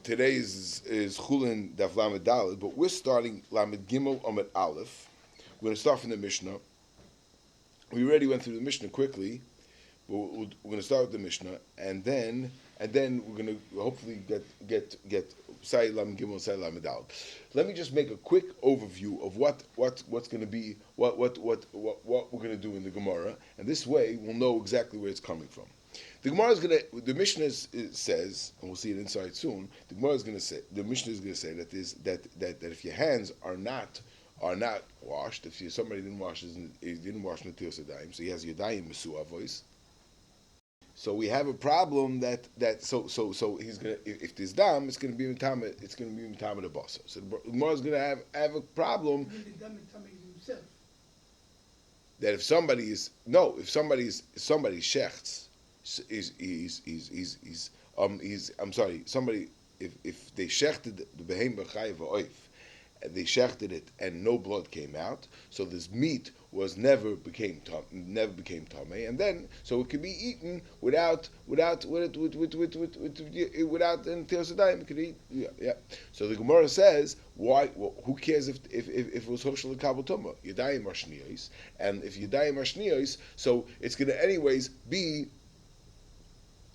Today is Chulin Daf Lamed Daled, but we're starting Lamed Gimel Amud Aleph. We're going to start from the Mishnah. We already went through the Mishnah quickly. We're going to start with the Mishnah, and then we're going to hopefully get Sai Lamed Gimel Sai Lamed Daled. Let me just make a quick overview of what's going to be what we're going to do in the Gemara, and this way we'll know exactly where it's coming from. The Gemara is going to. The Mishnah says, and we'll see it inside soon. The Gemara is going to say. The Mishnah is going to say that if your hands are not washed, if somebody didn't wash Natil Sedayim, so he has Yadayim Mesua voice. So we have a problem that so he's gonna, if there's dam, it's going to be mitama the basa. So the Gemara is going to have a problem. That if somebody shechts. Somebody if they shechted the behem b'chayiv v'oif, they shechted it and no blood came out, so this meat never became tamei, and then so it could be eaten without until Sedayim it could eat. Yeah. So the Gemara says, why? Well, who cares if it was hoshel kabel tuma? Yadayim are shniyos, and if yadayim are shniyos, so it's going to anyways be.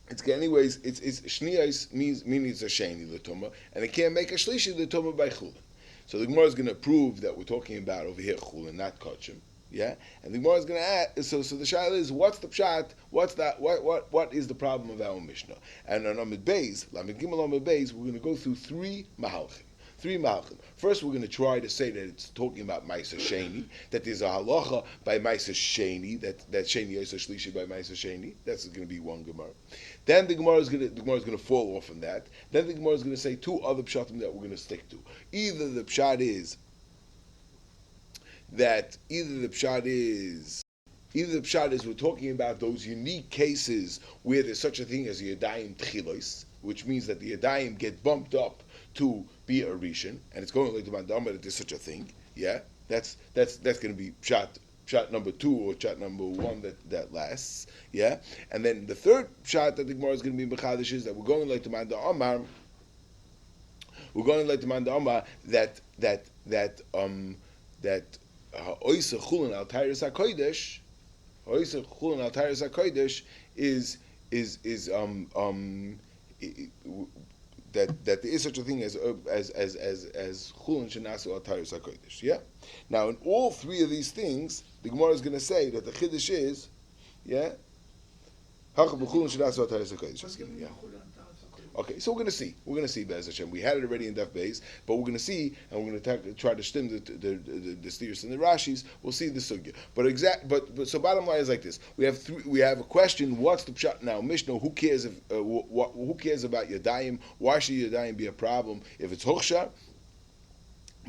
It's shniyos meaning it's a sheni l'tuma, and it can't make a shlishi l'tuma by chulin. So the Gemara is going to prove that we're talking about over here chulin, not kachim. Yeah, and the Gemara is going to add. So the shaila is, what's the pshat? What's that? What is the problem of our Mishnah? And on Amud Beis, Lamed Gimel Amud Beis, we're going to go through three mahalchim. First, we're going to try to say that it's talking about Maisa Sheni, that there's a halacha by Maisa Sheni, that Sheni Yosef Shlishi by Maisa Sheni. That's going to be one Gemara. Then the Gemara is going to fall off on that. Then the Gemara is going to say two other pshatim that we're going to stick to. Either the pshat is we're talking about those unique cases where there's such a thing as Yadayim Tchilos, which means that the Yadayim get bumped up to be a Rishon, and it's going like the Mandama that there's such a thing. Yeah, that's going to be pshat number 2 or pshat number 1 that lasts. Yeah, and then the third pshat that the Gemara is going to be mechadish is that we're going like the Mandama. We're going like the Mandama that Oisa Chulin al Tyrus HaKodesh, is that there is such a thing as Chulin Shenasu al Tyrus HaKodesh. Yeah. Now, in all three of these things, the Gemara is going to say that the Chiddush is, yeah, Hachab Chulin Shenasu al Tyrus HaKodesh. Yeah. Okay, so we're going to see. Be'ez Hashem. We had it already in Daf Beis, but we're going to see, and we're going to try to stem the steers and the Rashis. We'll see the sugya. But so bottom line is like this: we have a question. What's the pshat now? Mishnah. Who cares who cares about Yadayim? Why should Yadayim be a problem if it's Hochsha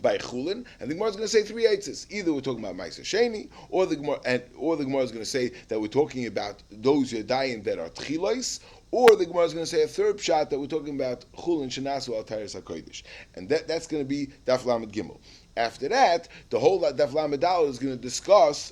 by Chulin? And the Gemara is going to say three eitzes. Either we're talking about Ma'aser Sheni, or the Gemara is going to say that we're talking about those Yadayim that are Tchilos. Or the Gemara is going to say a third pshat that we're talking about Chulin Shenasu al Tyrus HaKodesh, and that's going to be Daf Lamed Gimel. After that, the whole Daf Lamed Daled is going to discuss.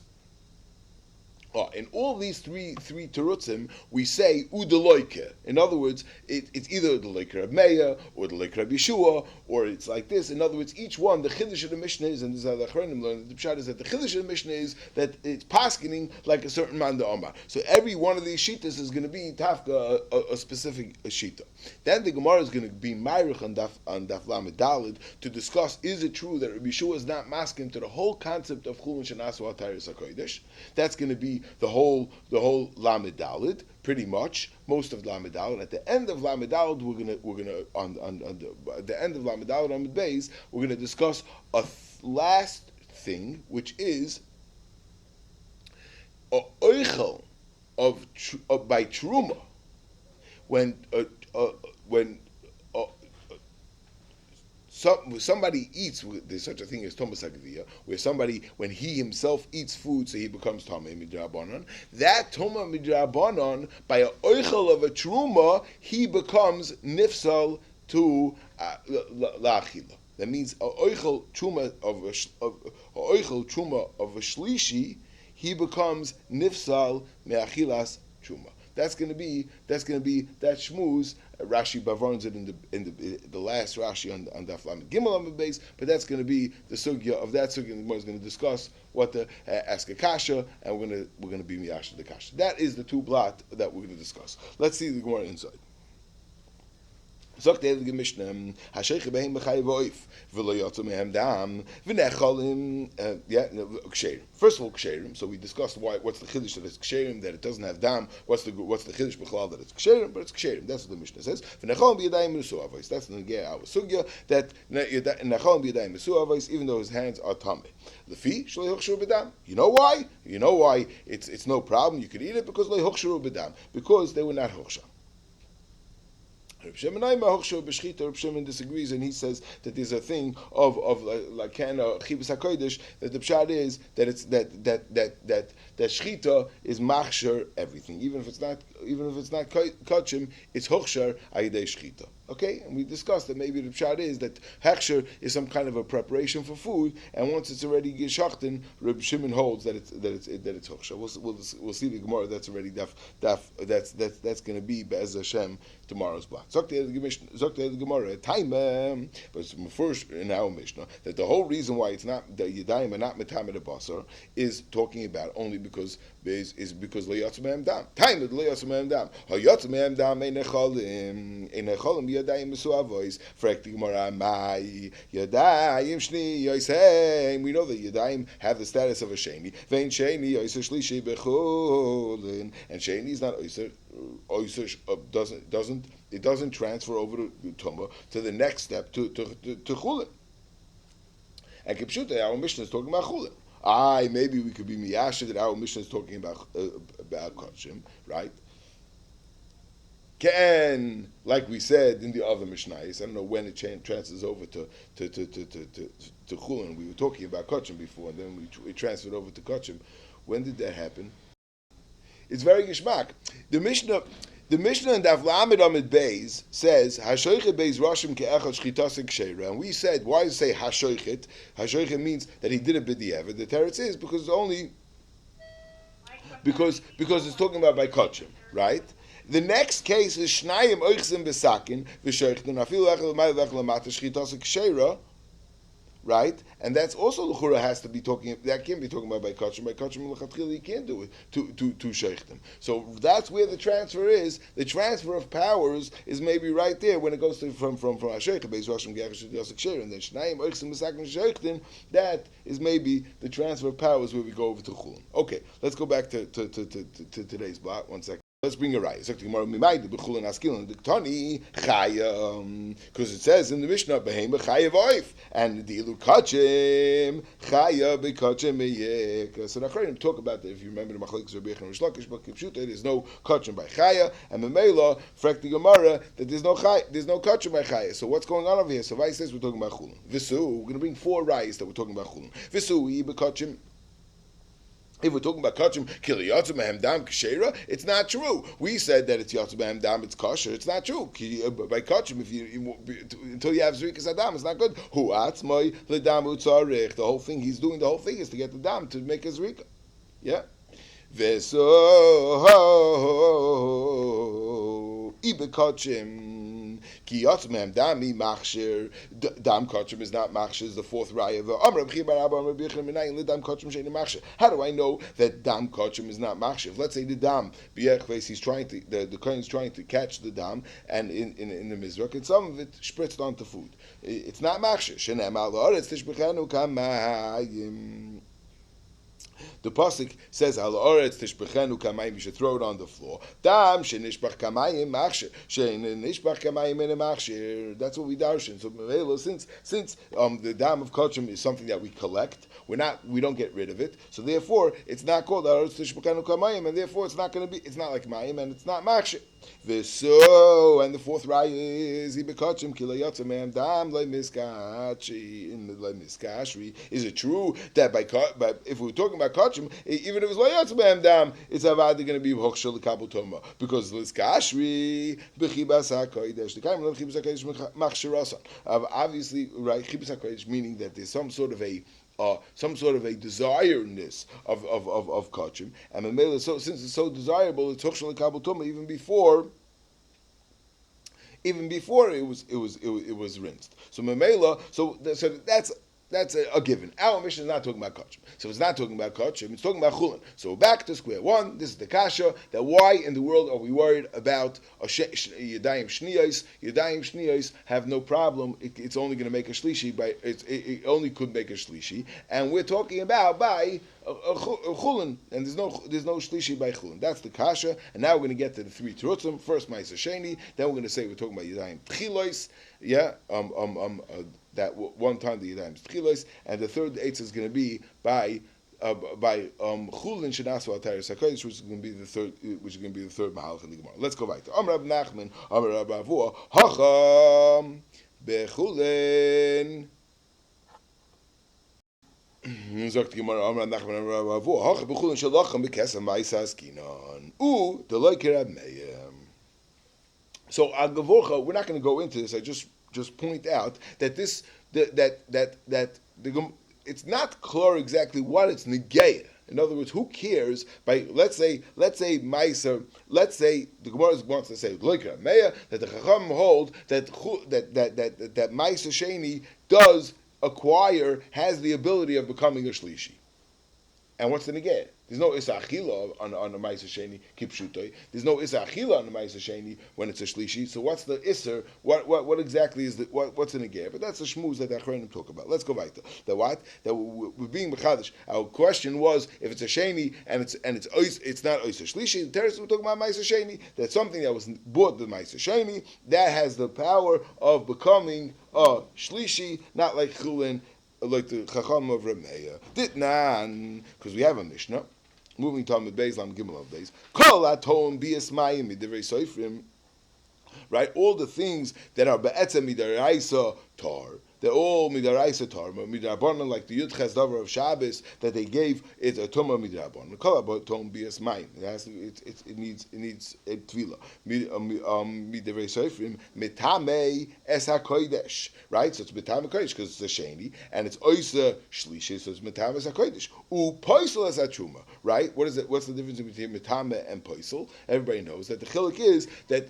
In all these three terutzim, we say udeloike. In other words, it's either the loike Reb Meir or the loike Reb Yeshua, or it's like this. In other words, each one, the chiddush of the Mishnah is, and this is how the Achronim learn. The pshat is that the chiddush of the Mishnah is that it's paskening like a certain man da Omar. So every one of these shitas is going to be tafka a specific shita. Then the Gemara is going to be ma'arich on Daf Lamed Daled to discuss: is it true that Reb Yeshua is not masking to the whole concept of Chulin Shenasu al Tyrus HaKodesh? That's going to be the whole Lamed Daled, pretty much most of Lamed Daled. At the end of Lamed Daled, we're gonna at the end of Lamed Daled on the base, we're gonna discuss a last thing, which is a oichel by truma when somebody eats, there's such a thing as Thomas Agavia, where somebody, when he himself eats food, so he becomes Tomei Midrabanon. That Tomei Midrabanon, by a oichel of a truma, he becomes nifsal to la'achila. That means a oichel truma of a shlishi, he becomes nifsal me'achilas truma. That's going to be that shmuz Rashi bavarns it in the last Rashi on Daf Lamed Gimel on the base, but that's going to be the sugya of that sugya. The Gemara is going to discuss what to ask a kasha, and we're going to be miyasha the kasha. That is the two blot that we're going to discuss. Let's see the Gemara inside. Sagt der Mishnah, Hasheich behem b'chayev oif, v'lo yotzu mehem dam, v'nechalim, ksherim. First of all, ksherim. So we discussed what's the chiddush that it's ksherim, that it doesn't have dam. What's the chiddush b'chalal that it's ksherim, but it's ksherim. That's what the Mishnah says. V'nechalim b'yadayim mesu avos. That's the negeh our sugya that nechalim b'yadayim mesu avos, even though his hands are tameh. Lefi shloi hochshuru b'dam. You know why? You know why it's no problem. You could eat it because lo hochshuru b'dam, because they were not hochsha. Reb Shimon disagrees, and he says that there's a thing of like kind of chibus hakodesh, that the pshat is that it's that shchita is machshir everything, even if it's not kachim, it's hochshar ayidei shchita. Okay, and we discussed that maybe the pshat is that hechsher is some kind of a preparation for food, and once it's already geshachten, Reb Shimon holds that it's hochsher. We'll see the Gemara. That's already that's going to be be'ez Hashem tomorrow's block. Zok the Gemara time, but it's first in our Mishnah that the whole reason why it's not the yadayim and not metamed basar is talking about only because lo yatzu mehem dam. Time lo yatzu mehem dam. Ha yatzu mehem dam einechalim yadayim mesu avois. Frek the Gemara mai yadayim shni yoseim. We know that yadayim have the status of a sheni. Vein sheni yoser shlishi bechulin, and sheni is not yoser doesn't transfer over to Tumah to the next step to Chulin. And Kipshuta, our Mishnah is talking about Chulin. Maybe we could be miyasha that our Mishnah is talking about Kachim, right? Can, like we said in the other Mishnahs, I don't know when it transfers over to Chulin. We were talking about Kachim before, and then we transferred over to Kachim. When did that happen? It's very gishmak. The Mishnah in Daf Lamed Amid Beis says Hashoichet Beis Rashim Ke'echad Shchitas Ksheira, and we said, why does it say Hashoichet? Hashoichet means that he did a b'diavad. The teretz is because it's only because it's talking about by kachim, right? The next case is Shnayim Oichzim Besakin V'Shoichten Afilu Echel L'Mayel Echel L'Mata Shchitas Ksheira. Right, and that's also l'chura has to be talking. That can't be talking about by kachim. By kachim l'chatchila you can't do it to sheichtim. So that's where the transfer is. The transfer of powers is maybe right there when it goes to from hasheich beis rashim ge'achas yosek sheir, and then shnayim oichsim misakin sheichtim. That is maybe the transfer of powers where we go over to chulin. Okay, let's go back to today's block. 1 second. Let's bring a raya. Because it says in the Mishnah, "Behem chayav oif," and the ilu kachim chayav bekachim meyek. So Nachronim talk about that. If you remember the machlokes Rabbi Yechon and Rish Lakish, but Kipshuta, there's no kachim by chaya, and Memela frek the Gemara that there's no kachim by chaya. So what's going on over here? So Vai says we're talking about chulin. Visu, we're going to bring 4 rayas that we're talking about chulin. Visu bekachim. If we're talking about kachim, kili yatzu mehem dam kshera, it's not true. We said that it's yatzu mehem dam, it's kosher. It's not true. By kachim, until you have zrikas adam, it's not good. Hu atzmoi ledam utzarich. The whole thing he's doing, the whole thing is to get the dam to make a zrika. Yeah. Veso ibe kachim. Ki yatzu mehem dam mi machshir. Dam kachim is not machshir. Is the 4th raya. How do I know that dam kachim is not machshir? Let's say the dam he's trying to the kohen is trying to catch the dam, and in the mizrach, and some of it spritzed onto food. It's not machshir. Shenem al haaretz tishbechenu kamayim. The pasuk says, "Al oretz tishbechenu kamayim." You should throw it on the floor. Dam shenishbach kamayim machshir. Shenishbach kamayim in a machshir. That's what we darshan. So since the dam of kachim is something that we collect, we don't get rid of it. So therefore, it's not called al oretz tishbechenu kamayim, and therefore it's not going to be. It's not like mayim, and it's not machshir. V'so, and the 4th raya is ibekachim kilayotza me'am dam le'miskachi in le'miskashri. Is it true that by if we're talking about kachim, even if it's loyotza me'am dam, it's avadi going to be hochshel l'kabel toma, because liskashri b'chibas hakodesh. The kaim l'chibas hakodesh machshirasan. Obviously, right? Chibas hakodesh meaning that there's some sort of a desireness of kachim, and so since it's so desirable, it's hochshel l'kabel toma even before even before it was rinsed. So memela, so that's a given. Our mission is not talking about kachim. So it's not talking about kachim, it's talking about chulin. So back to square one, this is the kasha, that why in the world are we worried about yadayim shniyos? Yadayim shniyos have no problem, it's only going to make a shlishi, it only could make a shlishi, and we're talking about by a chulin, and there's no shlishi by chulin. That's the kasha, and now we're going to get to the three terutzim. First ma'aser sheni, then we're going to say we're talking about yadayim tchilos, that one time the yadayim tchilos, and the third eitz is going to be by chulin shenasu al tayr sakodesh, which is going to be the third mahalach in the Gemara. Let's go back to Amar Rab Nachman, Amar Rab Avua, hacham bechulin. Sagt die Gemara, Amar Nachman, Amar Rab Avua, hacham bechulin shalacham bekesam ma'isa askinon the loiker Rab Meir. So we're not going to go into this. I just point out that it's not clear exactly what it's negaya. In other words, who cares? By let's say Meiser. Let's say the Gemara wants to say Loika Meya, that the Chacham hold that Meiser Sheni has the ability of becoming a shlishi. And what's the negaya? There's no Isa Achila on the Ma'aser Sheni Kipshutoi. There's no Isa Achila on the Ma'aser Sheni when it's a Shlishi. So what's the Isser? What exactly is what's in the Ger? But that's the shmooze that the Achronim talk about. Let's go back to the what? That we're being Mechadish. Our question was if it's a Sheni and it's not Isa Shlishi. The terrorists we're talking about Ma'aser Sheni. That's something that was bought the Ma'aser Sheni that has the power of becoming a Shlishi, not like Chulin, like the Chacham of Rameya. Ditnan, because we have a Mishnah. Moving to Amid Beis, Lam Gimel of Beis. Kol aton bias mayim midivrei soifrim. Right, all the things that are be'etzem midaraisa tar, they're all midaraisa tar, midarabon, like the Yud Ches Davar of Shabbos that they gave is a tumah midarabon. Kol aton bias mayim. It needs a tvila. Midivrei soifrim mitame es hakodesh. Right, so it's mitame kodesh because it's a sheni, and it's oisa shlishi, so it's mitame es hakodesh. U poisel es hatruma. Right, what is it? What's the difference between mitame and poisel? Everybody knows that the chiluk is that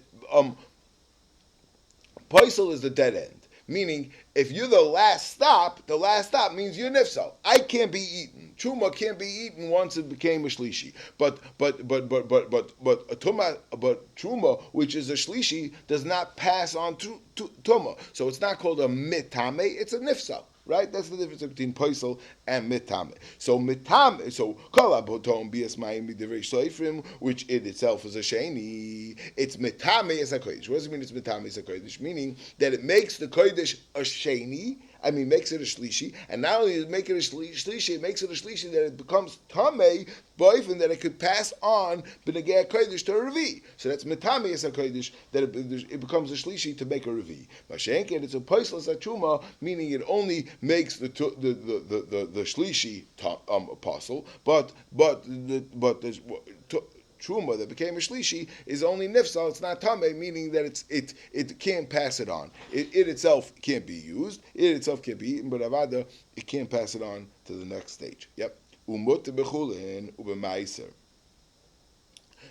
Poisel is the dead end, meaning if you're the last stop means you're nifsal. I can't be eaten. Truma can't be eaten once it became a shlishi. But truma, which is a shlishi, does not pass on to tuma. So it's not called a mitame; it's a nifsal. Right? That's the difference between poisel and mitame. So kol aboton bias mayim midivrei soifrim, which in itself is a sheni. It's mitame as a kodesh. What does it mean? It's mitame as a kodesh, meaning that it makes the kodesh a sheni. I mean, makes it a shlishi, and not only does it make it a shlishi, it makes it a shlishi that it becomes tamei, boifin that it could pass on b'negei kodesh to a revi. So that's mitame as a kodesh that it becomes a shlishi to make a revi. Mashenken, it's a poisel a truma, meaning it only makes the shlishi apostle, but the truma that became a shlishi is only nifsal. It's not tamei, meaning that it can't pass it on. It itself can't be used. It itself can't be eaten, but avada it can't pass it on to the next stage. Yep. Umut bechulin ubemaiser.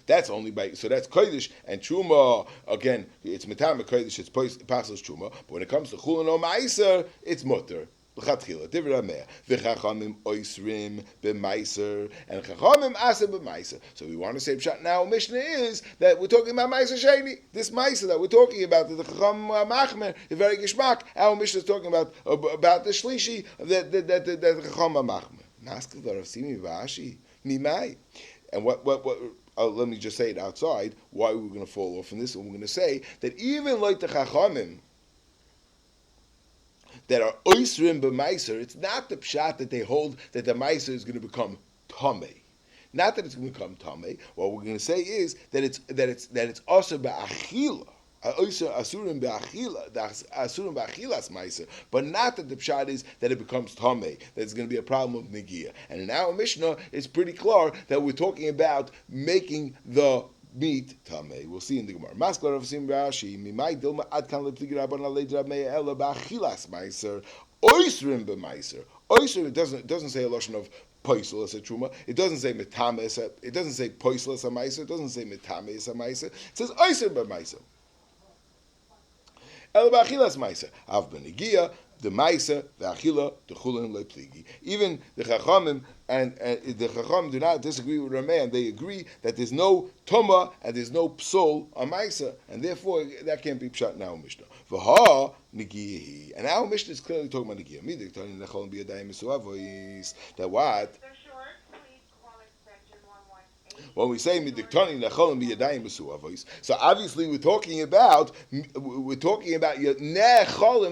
That's only by, so that's kodesh and truma. Again, it's metam kodesh. It's passes truma. But when it comes to chulin or maiser, it's mutter. L'chatchila, divrei Rameh, v'chachamim oisrim b'maiser, and chachamim aser b'maiser. So we want to say pshat now. Mishnah is that we're talking about maiser sheni. This maiser that we're talking about, the chacham machmer, the very gishmak. Our Mishnah is talking about the shlishi that the chacham machmer. Naskal d'Ravsimi v'ashi mimai. And what let me just say it outside. Why we're going to fall off in this, and we're going to say that even like the chachamim that are oisrim b'maiser, it's not the pshat that they hold that the maiser is going to become tamei. Not that it's going to become tamei. What we're going to say is that it's also ba'achila, asurim ba'achilas maiser, but not that the pshat is that it becomes tamei. That it's going to be a problem of negia. And in our Mishnah, it's pretty clear that we're talking about making the meat tamei. We'll see in the Gemara. Masklar of Sim Rashi, Mimai Dilma Adkan Leptigi Rabban Alei Dramei Ela Ba'achilas Meiser, Oisrim B'Meiser. Oisrim, it doesn't say a lotion of poisel as a truma. It doesn't say mitame as a, it doesn't say poisel as a meiser. It doesn't say mitame as a meiser. It says Oisrim B'Meiser. El ba'achilas ma'isa. Av b'negia, the ma'isa, the achila, the chulin le'pligi. Even the chachamim and the chachamim do not disagree with Rameh, and they agree that there's no tuma and there's no psol on ma'isa, and therefore that can't be pshat in our Mishnah. V'ha negiyahi, and our Mishnah is clearly talking about negiya. Midik tani necholin biyadayim mesuavois. That what? When we say midiktani necholim biyadayim mesuavos, so obviously we're talking about necholim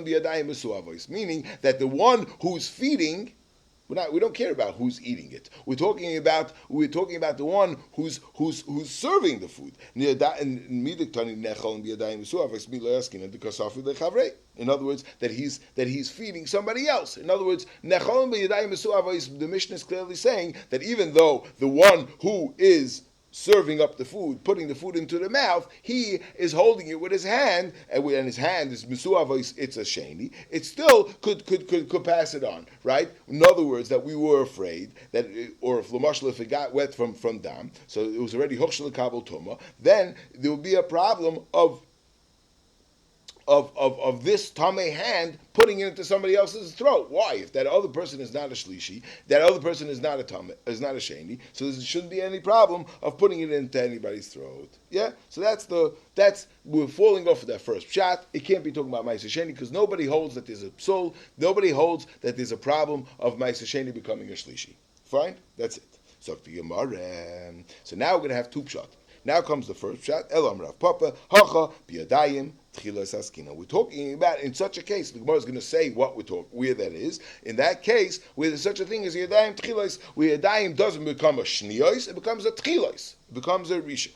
biyadayim mesuavos, meaning that the one who's feeding, we don't care about who's eating it. We're talking about the one who's serving the food. In other words, that he's feeding somebody else. In other words, the Mishnah is clearly saying that even though the one who is serving up the food, putting the food into the mouth, he is holding it with his hand, and his hand is mesuavos, it's a sheni. It still could pass it on, right? In other words, that we were afraid that, or if it got wet from dam, so it was already hochshel kabel tuma, then there would be a problem of this tamei hand putting it into somebody else's throat. Why? If that other person is not a shlishi, that other person is not a tamei, is not a sheni, so there shouldn't be any problem of putting it into anybody's throat. Yeah. So that's we're falling off of that first pshat. It can't be talking about ma'aser sheni because nobody holds that there's a psul. Nobody holds that there's a problem of ma'aser sheni becoming a shlishi. Fine. That's it. So so now we're going to have two pshat. Now comes the first pshat. Elam Rav Papa Hacha Biyadayim. We're talking about in such a case. The Gemara is going to say what we're talking, where that is. In that case, where there's such a thing as Yadayim Tchilos, where Yadayim doesn't become a Shniyos, it becomes a Tchilos. It becomes a Rishon.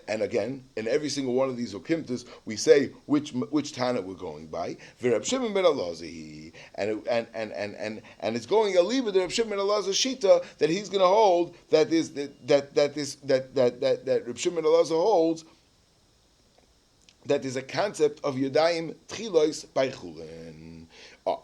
And again, in every single one of these okimtas, we say which Tana we're going by. V'Reb Shimon ben Elazar, and it's going aliva the Reb Shimon ben Elazar shita that he's going to hold that Reb Shimon ben Elazar holds that there's a concept of Yadayim Tchilos by Chulin.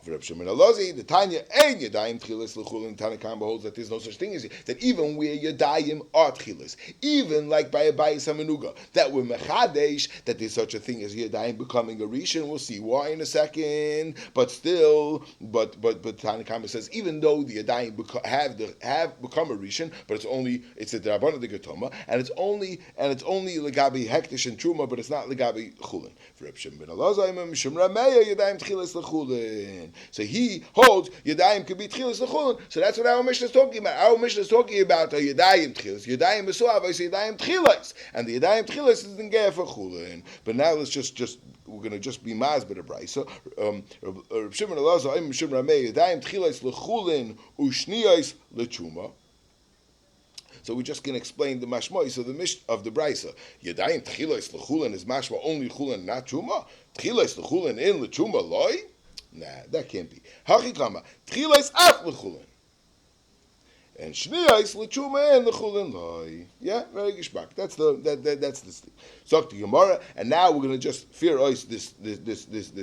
Reb Shimon Elazar, the Tanya, and Yadayim Tchilos l'Chulin, Tanakam holds that there's no such thing as that even where Yadayim are Tchilos, even like by a Bayis HaMenuga, that we're Mechadesh, that there's such a thing as Yadayim becoming a Rishon. We'll see why in a second, but Tanakam says even though the Yadayim have become a Rishon, but it's a Drabana de Getoma, and it's only Legabi Hektish and Truma, but it's not Legabi Chulin. Reb Shimon ben Elazar, Mishum Rameya Yadayim Tchilos l'Chulin. So he holds Yadayim could be Tchilas l'Chulin. So that's what our Mishnah is talking about. Our Mishnah is talking about a Yadayim Tchilas. Yadayim Mesuavos, Yadayim Tchilas. And the Yadayim Tchilas is in Geir for Chulin. But now let's we're going to just be Maz but a Brisa. Reb Shimon Elazar, Mishum Rameh, Yadayim Tchilas l'Chulin, Ushnios l'Chuma. So we're just going to explain the mashmois of the Brisa. Yadayim Tchilas l'Chulin is mashma only Chulin, not Chuma. Tchilas l'Chulin in l'Chuma loy? Nah, that can't be. Hachikama Tchilas af l'Chulin and Shniyos l'Chuma and l'Chulin loy. Yeah, very gishmak. That's the thing. So to Gemara, and now we're going to just fear us this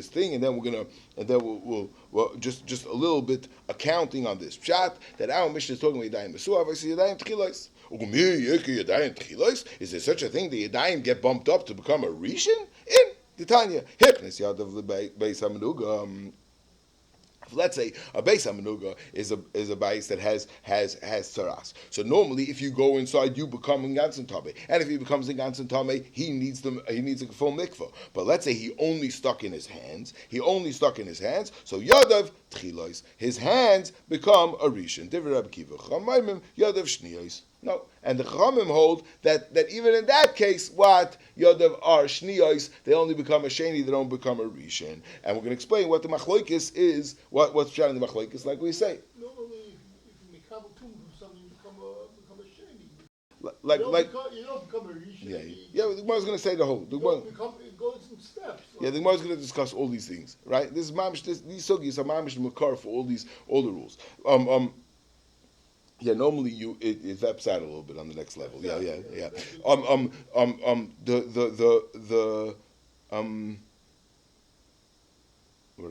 thing, and then we'll just a little bit accounting on this pshat that our Mishnah is talking about Yadayim Mesuav. I see Yadayim Tchilos. Is there such a thing that Yadayim get bumped up to become a Rishon? In the Tanya, Hipnis Yadav Beis HaMenuga. Let's say a Beis HaMenuga is a bais that has tzaras. So normally, if you go inside, you become a ganzen tamei, and if he becomes a ganzen tamei, he needs a full mikvah. But let's say he only stuck in his hands. So Yadav Tchilos, his hands become a rishon. Divrei Rabbi Kiva Chamaimim Yadav Shniyos. No, and the Chachamim hold that even in that case, what Yodav are Shniyos, they only become a Sheni, they don't become a Rishon. And we're going to explain what the Machlokes is, what's shouting the Machlokes, like we say. Normally, if you make Kabul Tum from something, you become a Sheni. You don't become a Rishon. Yeah, the Gemara is going to say the whole. It goes in steps. Yeah, the Gemara is going to discuss all these things, right? These sugis are mamish makar for all the rules. Yeah, normally it veps out a little bit on the next level. Yeah. What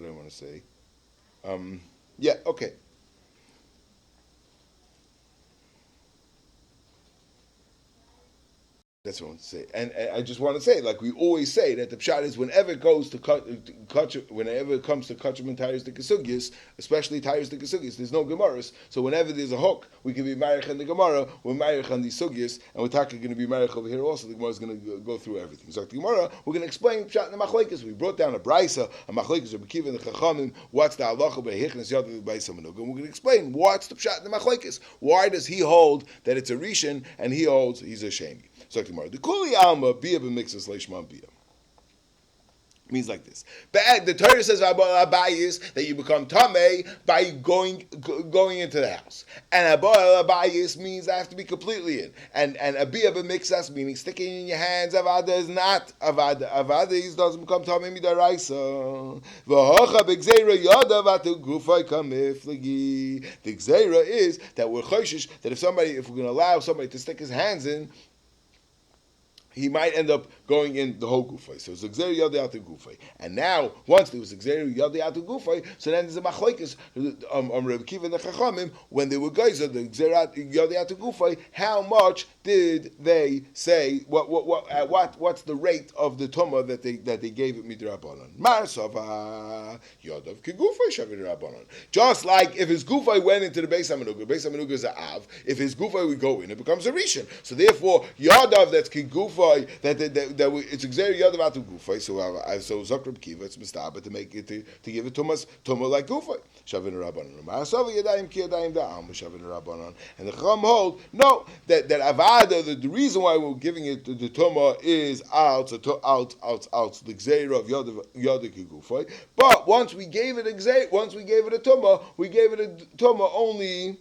did I want to say? Yeah, okay. That's what I want to say, and I just want to say, like we always say, that the pshat is whenever it goes to whenever it comes to kachim and tires the kesugis, especially tires the kesugis, there's no gemaras. So whenever there's a hook, we can be marich in the gemara, we're marich on the sugis, and we're talking going to be marich over here also. The gemara is going to go through everything. So the gemara, we're going to explain pshat in the machlekes. We brought down a brisa, a machlekes of Akiva and the chachamim. What's the halacha behichnas yadav b'bayis hamanugah? We're going to explain what's the pshat in the machlekes. Why does he hold that it's a rishon and he holds he's a sheni? So the kuli alma bia b'mixas leishman bia means like this. But the Torah says abayis that you become tamei by going into the house, and abayis means I have to be completely in. And abia b'mixas meaning sticking in your hands. Avada is not avada. Avada is doesn't become tamei midaraisa. V'hocha b'gzeira yada v'atu gufay kamiflagi. The gzeira is that we're choshish that if we're going to allow somebody to stick his hands in, he might end up going in the whole gufay. So it's Gzeir Yadei Atu Gufay. And now, once there was Gzeir Yadei Atu Gufay, so then there's a machlokes Reb Kiva and the Chachamim, when they were guys of the Gzeir Yadei Atu Gufay, how much did they say, what's the rate of the tumah that they gave it midrabanan? Marsava Yadav Kigufay Shavir Rabbanan. Just like if his gufay went into the Beis Hamenuga is a av, if his gufay would go in, it becomes a rishon. So therefore, Yadav that's Kigufay, it's Gzeir Yadav Atu Gufay. So Zakrib Kiva, it's mistaba to make it to give it tumah like Gufay. Shavin Rabbanan. Marsava Yadayim Ki Yadayim Da'am Shavin Rabbanan. And the Chacham hold no that avada the reason why we're giving it to the tumah is out the Gzeir of Yadav Kigufay. But once we gave it a tumah, we gave it a tumah only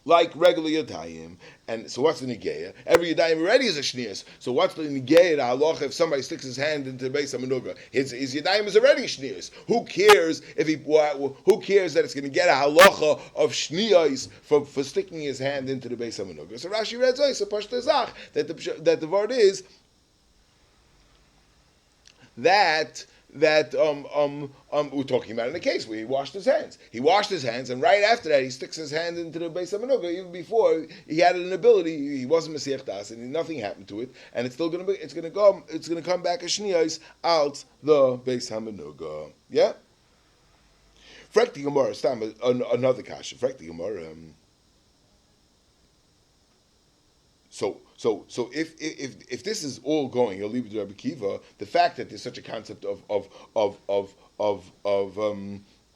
like regular yadayim. And so what's the negeya? Every yadayim already is a shnius. So what's the negeya, the halacha, if somebody sticks his hand into the Beis Hamenuga? His yadayim is already shnius. Who cares who cares that it's going to get a halacha of shnius for sticking his hand into the Beis Hamenuga? So Rashi read so Pashta Zach that the word is that we're talking about in a case where he washed his hands. He washed his hands, and right after that, he sticks his hand into the Beis Hamenuga. Even before, he had an ability. He wasn't Mesiach Das, and nothing happened to it. And it's still going to come back as shniyos out the Beis Hamenuga. Yeah. Frek the Gemara. Another kasha. Frek the Gemara. So if this is all going, you'll leave it to Rabbi Kiva. The fact that there's such a concept of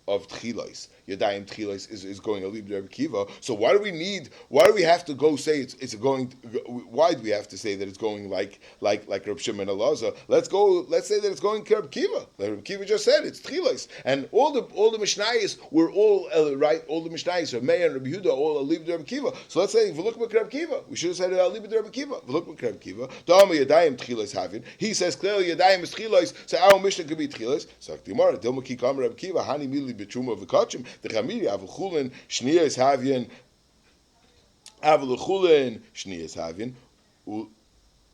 tchilos, Yadayim tchilos is going a leib Rabbi Kiva. So why do we have to go say it's going? Why do we have to say that it's going like Reb Shimon Elazar? Let's say that it's going to Rabbi Kiva. Like Rabbi Kiva just said, it's tchilos, and all the Mishnayos were all right. All the Mishnayos, Rabbi Meir and Rabbi Yehuda, all a leib Rabbi Kiva. So let's say v'look Rabbi Kiva. We should have said a leib Rabbi Kiva. V'look Rabbi Kiva. Dama Yadayim tchilos havin. He says clearly Yadayim is tchilos. So our Mishnah could be tchilos. So the Gemara Dilma Kikam Rabbi Kiva Hani Mili B'Truma V'Kachim. The Chamiri Avul Chulin Shniyas Havyan Avul Chulin Shniyas Havyan.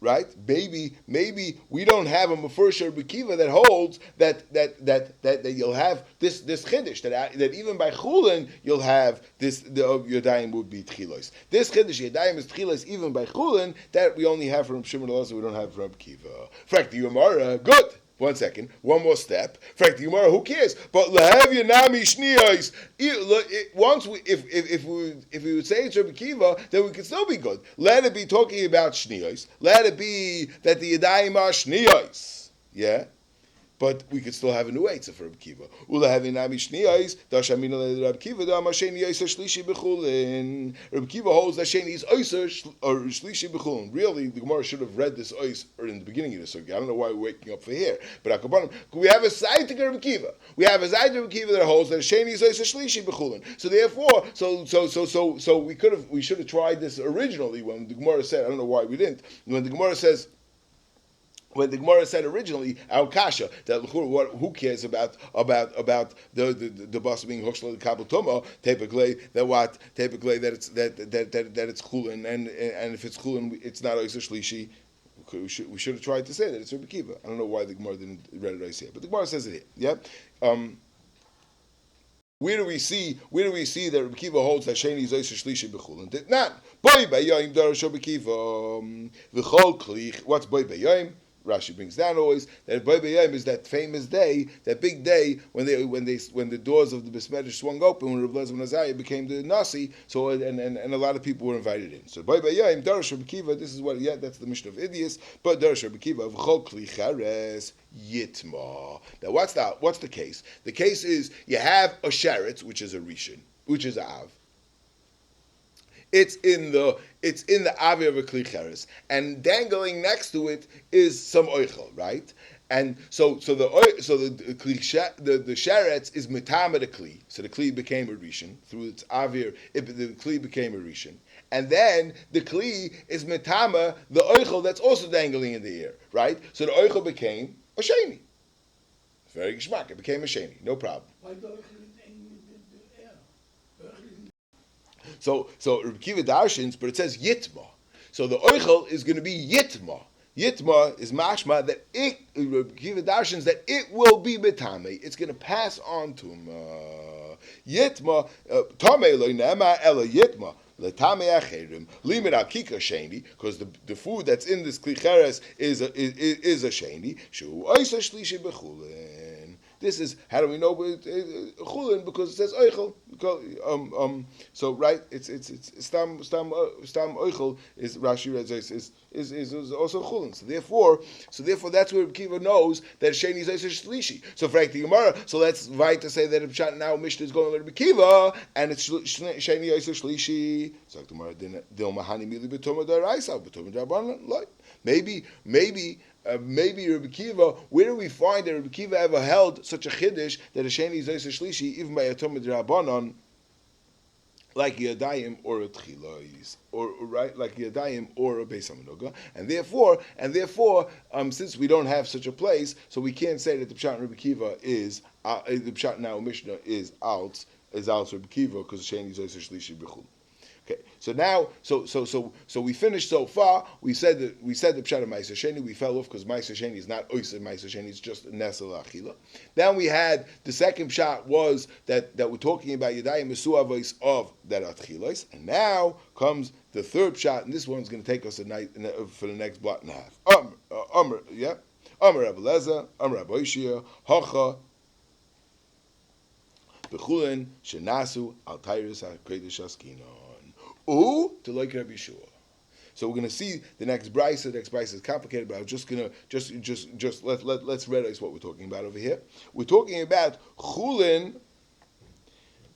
Right? Maybe we don't have a Mefurish Rabbi Kiva that holds that you'll have this chiddush that even by Chulin you'll have this the Yadayim would be tchilos. This chiddush Yadayim is tchilos even by Chulin that we only have from Shimon Elazar, we don't have from Rabbi Kiva. Frak the Gemara, good. 1 second, one more step. Frank, the Gemara, who cares? But lehavya nami shniyos. Once if we would say it's Rabbi Kiva, then we could still be good. Let it be talking about shniyos. Let it be that the yadayim are shniyos. Yeah. But we could still have a new eitzah for Reb Kiva. Reb Kiva holds that sheni is oiser or shlishi b'chulin. Really, the Gemara should have read this ois in the beginning of this. I don't know why we're waking up for here. But we have a side to Reb Kiva. We have a side to Reb Kiva that holds that sheni is oiser shlishi b'chulin. So therefore, so we should have tried this originally when the Gemara said. I don't know why we didn't. When the Gemara says. When the Gemara said originally, our kasha, that who cares about the boss being hushla the kabel tomo, typically that it's chulin, and if it's chulin, it's not oiser shlishi. We should have tried to say that it's Rabbi Kiva. I don't know why the Gemara didn't read it right here, but the Gemara says it here. Yeah. Where do we see that Rabbi Kiva holds that Sheni is Oisha Shlishi b'Chulin? Did not. Boy Bayayim Darasho Rabbi Kiva v'chol kli. What's Boy Bayayim? Rashi brings down always that Boy Bayayim is that famous day, that big day when the doors of the Besmedrish swung open when Rabbi Lezer ben Azariah became the Nasi. So and a lot of people were invited in. So Boy Bayayim Darash Rabbi Kiva. This is what that's the Mishnah of Idias. But Darash Rabbi Kiva v'chol kli chares yitma. Now what's the case? The case is you have a sheretz, which is a rishon, which is a av. It's in the avi of a kli cheres, and dangling next to it is some oichel, right? And so the sheretz is mitama the kli, so the kli became a rishon through its avir. The kli became a rishon, and then the kli is mitama the oichel that's also dangling in the air, right? So the oichel became a sheni. Very geschmack. It became a sheni, no problem. Why the oichel in the air? So Rabbi Kiva darshins, but it says yitma. So the oichel is going to be yitma. Yitma is mashma that it, Rabbi Kiva darshins, that it will be betame. It's going to pass on to him. Yitma, tame lo nema ela yitma. Letame acherim limit al kika sheni, because the food that's in this klicheres is a sheni. Shu oisa shlishi bechulin. This is, how do we know chulin? Because it says oichel. So right, it's stam oichel is Rashi is also chulin. So therefore that's where Kiva knows that sheni is oisa shlishi. So for the Gemara, so let's right to say that now Mishnah is going to Kiva and it's sheni oisa shlishi. So the Gemara dil mahani mili b'toma daraisa b'toma darabanan like maybe Rabbi Kiva, where do we find that Rabbi Kiva ever held such a chiddush that a sheni is oisa shlishi even by a toma darabanan, like Yadayim or a Tchilois, or right, like Yadayim or a Beis Hamanuga, and therefore, since we don't have such a place, so we can't say that the Pshat in Rabbi Kiva is the Pshat now Mishnah is out Rabbi Kiva because Sheni is Oiseh Shlishi B'chul. Okay, so now, so we finished so far. We said the pshat of Ma'aser Sheni. We fell off because Ma'aser Sheni is not Oiseh Ma'aser Sheni. It's just Nesel Achila. Then we had the second pshat was that we're talking about Yadayim Mesu Avos of that Atchilos, and now comes the third pshat, and this one's going to take us for the next block and a half. Amr Rabbi Lezer, Amr Rabbi Oishia, Hacha. Bechulin shenasu al tyrus hakodesh askinon. To like Rabbi Yeshua. So we're going to see the next brisa. The next brisa is complicated, but I'm just going to let's realize what we're talking about over here. We're talking about chulin.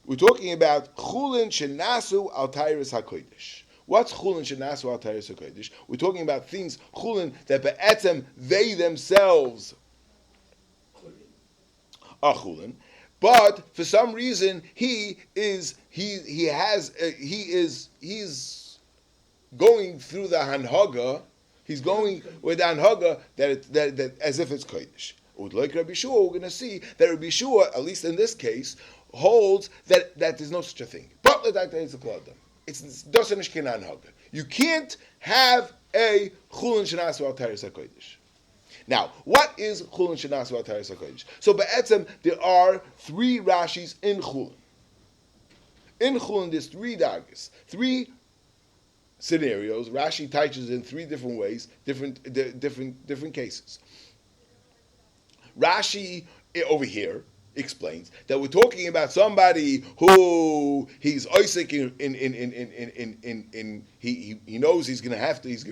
We're talking about chulin shenasu al tyrus hakodesh. What's chulin shenasu al tyrus hakodesh? We're talking about things chulin that be'etzem they themselves are chulin. But for some reason, he's going through the hanhaga. He's going with the hanhaga that as if it's kodesh. Like Rabbi Yeshua, we're going to see that Rabbi Yeshua, at least in this case, holds that there's no such a thing. But it's doesn't hanhaga. You can't have a chulin shenasu al tyrus hakodesh. Now, what is Chulin shenasu al tyrus hakodesh? So, be'etzem, there are three Rashis in Chulin. In Chulin, there's three dagas, three scenarios. Rashi teaches in three different ways, different cases. Rashi over here explains that we're talking about somebody who he's Isaac in he knows he's going to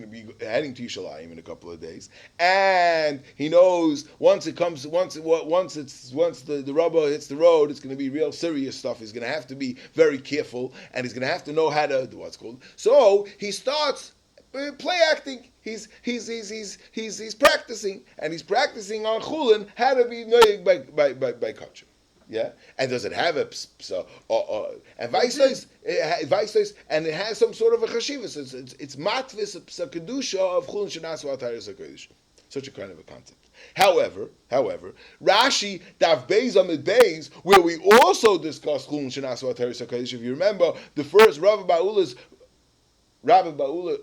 be heading to Yerushalayim in a couple of days, and he knows once the rubber hits the road, it's going to be real serious stuff. He's going to have to be very careful, and he's going to have to know how to do what's called. So he starts play acting. He's practicing, and he's practicing on Chulin how to be noyeg by kachim. Yeah, and does it have a and vice and it has some sort of a chashivas. It's matvis a kedusha of Chulin shenasu al tyrus hakodesh. Such a kind of a concept. However, Rashi Daf Beis Amid Beis, where we also discussed Chulin shenasu al tyrus hakodesh. If you remember, the first Rabbi Ba'ula,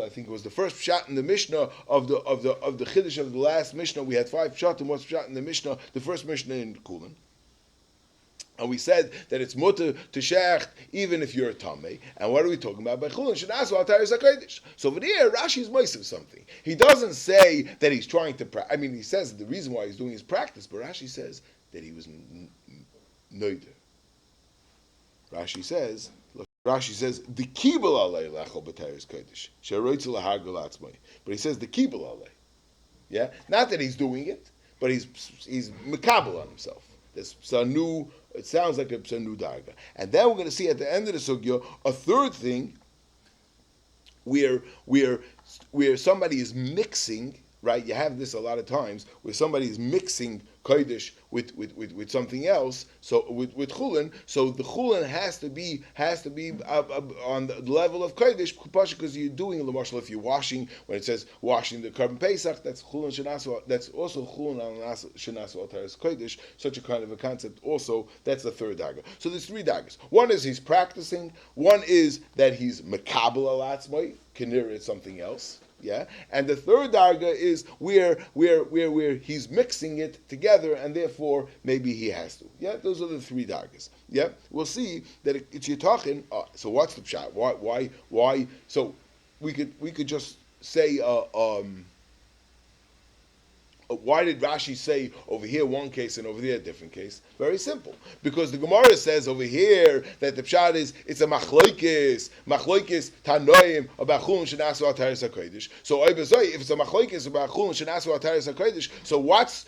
I think it was the first pshat in the Mishnah of the Chiddush of the last Mishnah. We had 5 pshat and 1 pshat in the Mishnah, the first Mishnah in Chulin. And we said that it's mutter to shecht even if you're a tamei. And what are we talking about? By chulin shenasu al taris hakodesh. So over there, Rashi's moisav something. He doesn't say that he's trying to. He says the reason why he's doing his practice, but Rashi says that he was noider. Rashi says, the kibul alei lechol b'taris kodesh sheroitzu lahargul atzmai. But he says the kibul alei. Yeah, not that he's doing it, but he's mekabel on himself. There's a new. It sounds like a new darga. And then we're going to see at the end of the sugya a third thing where somebody is mixing, right? You have this a lot of times where somebody is mixing kodesh with something else. So with chulin, so the chulin has to be on the level of kodesh because you're doing l'mashal. If you're washing, when it says washing the carbon pesach, that's chulin shenasu. That's also chulin shenasu al taris kodesh. Such a kind of a concept. Also, that's the third dagger. So there's three daggers. One is he's practicing. One is that he's mekabel al atzmai. Kinir is something else. Yeah, and the third darga is where he's mixing it together, and therefore maybe he has to. Yeah, those are the three dargas. Yeah, we'll see that it's you're talking. So what's the pshat? Why? So we could just say why did Rashi say over here one case and over there a different case? Very simple. Because the Gemara says over here that the pshat is it's a machloikis tanoim about chulin shenasu al taris hakodesh. So if it's a machloikis about chulin shenasu al taris hakodesh, so what's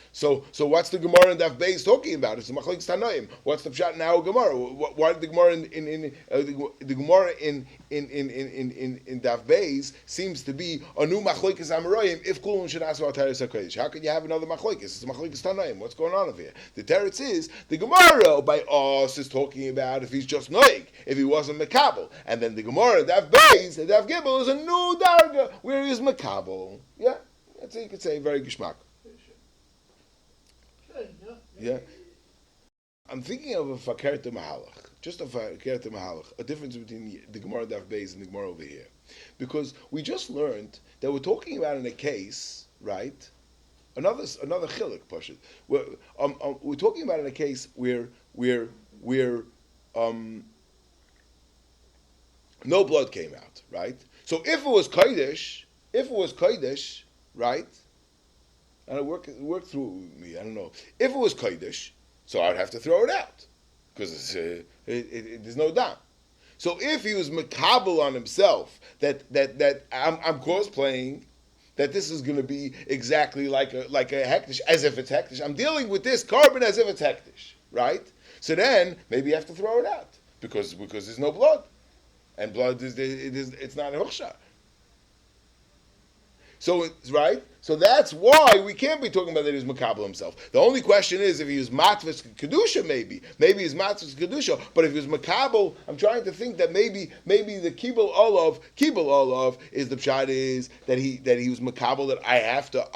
the Gemara in Daf Beis talking about? It's a machloikis tanoim. What's the pshat in our Gemara? Why did the Gemara the Gemara in Daf Beis seems to be a new machloikis amaroyim if chulin shenasu al taris hakodesh? How can you have another machlokes? It's machlokes tanaim. What's going on over here? The teretz is the Gemara by us is talking about if he's just noig, if he wasn't mekabel, and then the Gemara Daf Beis, Daf Gimel is a new darga where he is mekabel. Yeah, that's how you could say very gishmak. Yeah, I'm thinking of a fakert mahalach, just a fakert mahalach, a difference between the Gemara Daf Beis and the Gemara over here, because we just learned that we're talking about in a case, right? Another chilik pashut. We're talking about in a case where no blood came out, right? So if it was kodesh, right? And it worked through me. I don't know. If it was kodesh, so I'd have to throw it out because there's no dam. So if he was makabel on himself that I'm cosplaying. That this is going to be exactly like a hektish, as if it's hektish. I'm dealing with this carbon as if it's hektish, right? So then maybe you have to throw it out because there's no blood, and blood it's not a huksha. So it's right. So that's why we can't be talking about that he was makabel himself. The only question is if he was matvis kedusha, maybe he's matvis kedusha. But if he was makabel, I'm trying to think that maybe the kibul olav is the pshat is that he was makabel, that I have to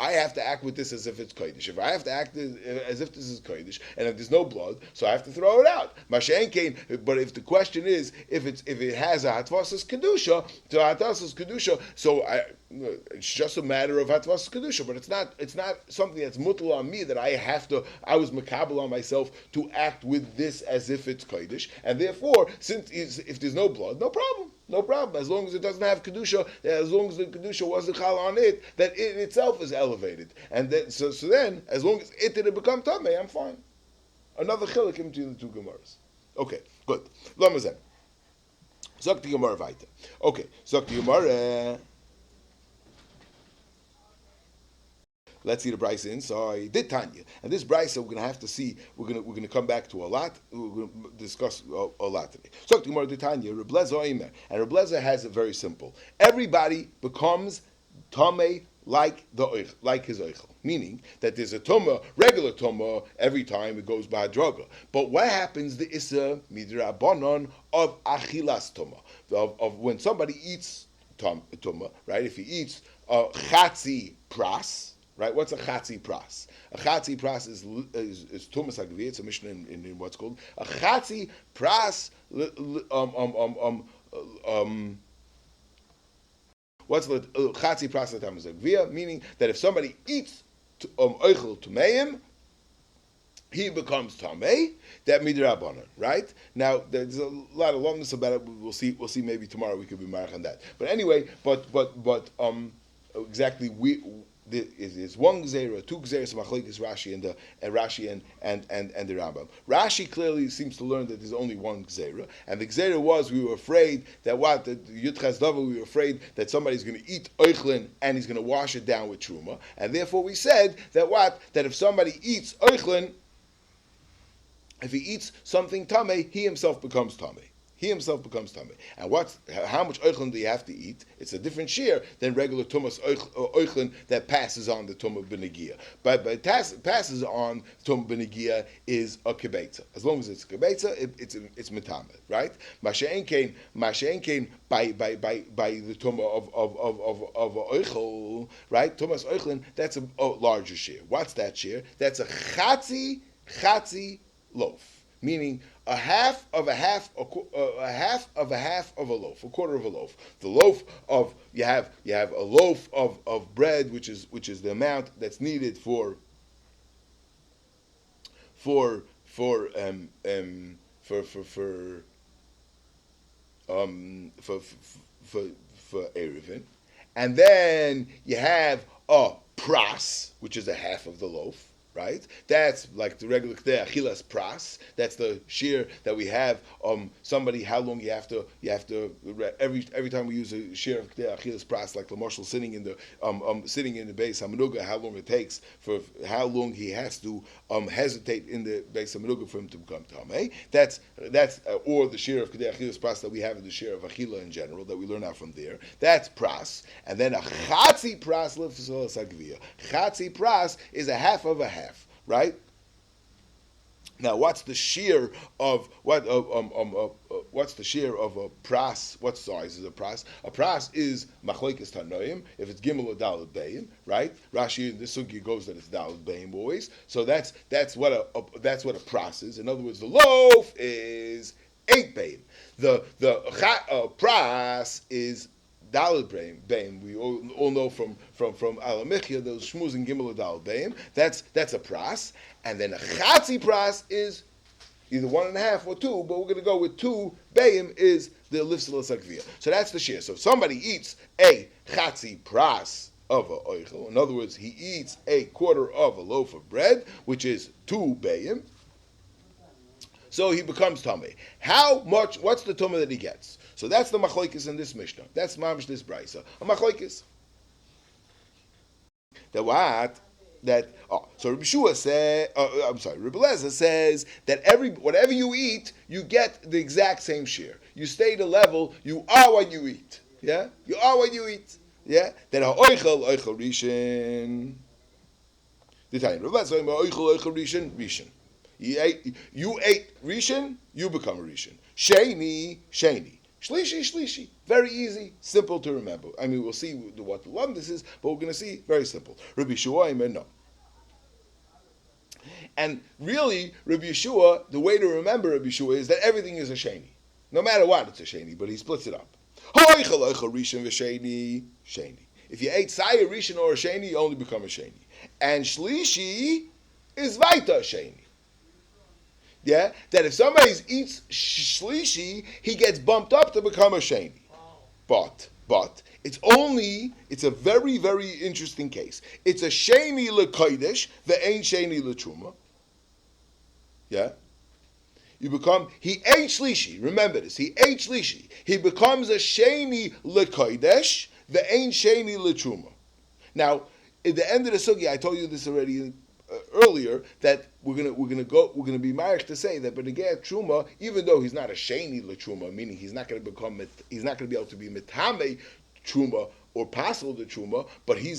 act with this as if it's kodesh. If I have to act as if this is kodesh, and if there's no blood, so I have to throw it out. Mashen kain. But if the question is if it has a hatvasas kedusha, so it's just a matter of hatvasas kedusha, but it's not something that's mutal on me that I was makabel on myself to act with this as if it's kodesh, and therefore, if there's no blood, no problem, as long as it doesn't have kedusha, as long as the kedusha wasn't chal on it, that it itself is elevated, and then so then, as long as it didn't become tamei, I'm fine. Another chilik in between the two gemaras. Okay, good. Lamazem. Zok the gemara weiter. Okay, zok the gemara. Let's see the brisa inside. Did Tanya, and this brisa we're going to have to see. We're going to come back to a lot. We're going to discuss a lot today. So tomorrow did Tanya. Reb Lezer Oimer, and Reb Lezer has it very simple. Everybody becomes tamei like his oichel, meaning that there's a tumah, regular tumah, every time it goes by a droga. But what happens the issa midrabanon of achilas tumah, of when somebody eats tumah, right? If he eats chatzi pras. Right? What's a chatzi pras? A chatzi pras is tumas hagvi. It's a mishnah in what's called a chatzi pras. What's the chatzi pras tumas hagvi? Meaning that if somebody eats oichel tumeim, he becomes tamei. That midrabanan, right? Now there's a lot of longness about it. We'll see. We'll see. Maybe tomorrow we could be married on that. But anyway, exactly is one gzeira, two gzeiras, machlokes Rashi and the Rambam. Rashi clearly seems to learn that there's only one gzeira, and the gzeira was we were afraid that Yudchas Dava, we were afraid that somebody's going to eat oichlin and he's going to wash it down with truma, and therefore we said that if somebody eats oichlin, if he eats something tamei, he himself becomes tamei. He himself becomes tamei. And how much oichlin do you have to eat? It's a different shear than regular tumas oichlin that passes on the tumah b'negia. But passes on tumah b'negia is a kibetza. As long as it's a kibetza, it's metameh, right? Masha'en kain by the tumah of oichel, right? Tumas oichlin, that's a larger shear. What's that shear? That's a chatzi loaf, meaning a half of a half of a loaf, a quarter of a loaf. The loaf of you have a loaf of bread, which is the amount that's needed for eruvin, and then you have a pras, which is a half of the loaf. Right, that's like the regular k'dei achilas pras. That's the shear that we have. Somebody, how long you have to every time we use a shear of k'dei achilas pras, like the marshal sitting in the base hamenuga, how long it takes for how long he has to hesitate in the base hamenuga for him to become tamei. That's or the shear of k'dei achilas pras that we have in the shear of achila in general that we learn out from there. That's pras, and then a chatzi pras lifzol sagvia. Chatzi pras is a half of a half. Right? Now, what's the shear of what's the shear of a pras? What size is a pras? A pras is machlokes tanoim. If it's gimel or daled beim, right? Rashi in this sugi goes that it's daled beim always. So that's what a pras is. In other words, the loaf is 8 beim. The pras is daled beim. We all know from Alamichia those shmuz and gimel daled beim. That's a pras, and then a chatzi pras is either 1.5 or 2, but we're going to go with 2 beim is the lifsel sakvia. So that's the shear. So if somebody eats a chatzi pras of a oichel, in other words, he eats a quarter of a loaf of bread, which is 2 beim. So he becomes tamei. How much? What's the tumah that he gets? So that's the machlokes in this Mishnah. That's mamish this brisa. A machlokes. So Rabbi Shua says, Rabbi Lezer says that whatever you eat, you get the exact same share. You stay the level. You are what you eat. Yeah, you are what you eat. Yeah. Then oichel rishon. The time Rabbi Lezer oichel rishon. You ate rishon, you become a rishon. Sheni. Shlishi. Very easy, simple to remember. I mean, we'll see what the lump this is, but we're going to see very simple. Rabbi Yeshua, no. And really, Rabbi Yeshua, the way to remember Rabbi Yeshua is that everything is a sheni. No matter what, it's a sheni, but he splits it up. If you ate saya rishon or a sheni, you only become a sheni. And shlishi is vaita sheni. Yeah, that if somebody eats shlishi, he gets bumped up to become a sheni. But it's a very, very interesting case. It's a sheni lekodesh, the ain't sheni letruma. Yeah, he ate shlishi. Remember this. He ate shlishi. He becomes a sheni lekodesh, the ain't sheni letruma. Now, at the end of the sugi, I told you this already earlier, that we're gonna be married to say that Benegei Truma, even though he's not a sheni letruma, meaning he's not going to be able to be metame truma or possible the truma, but he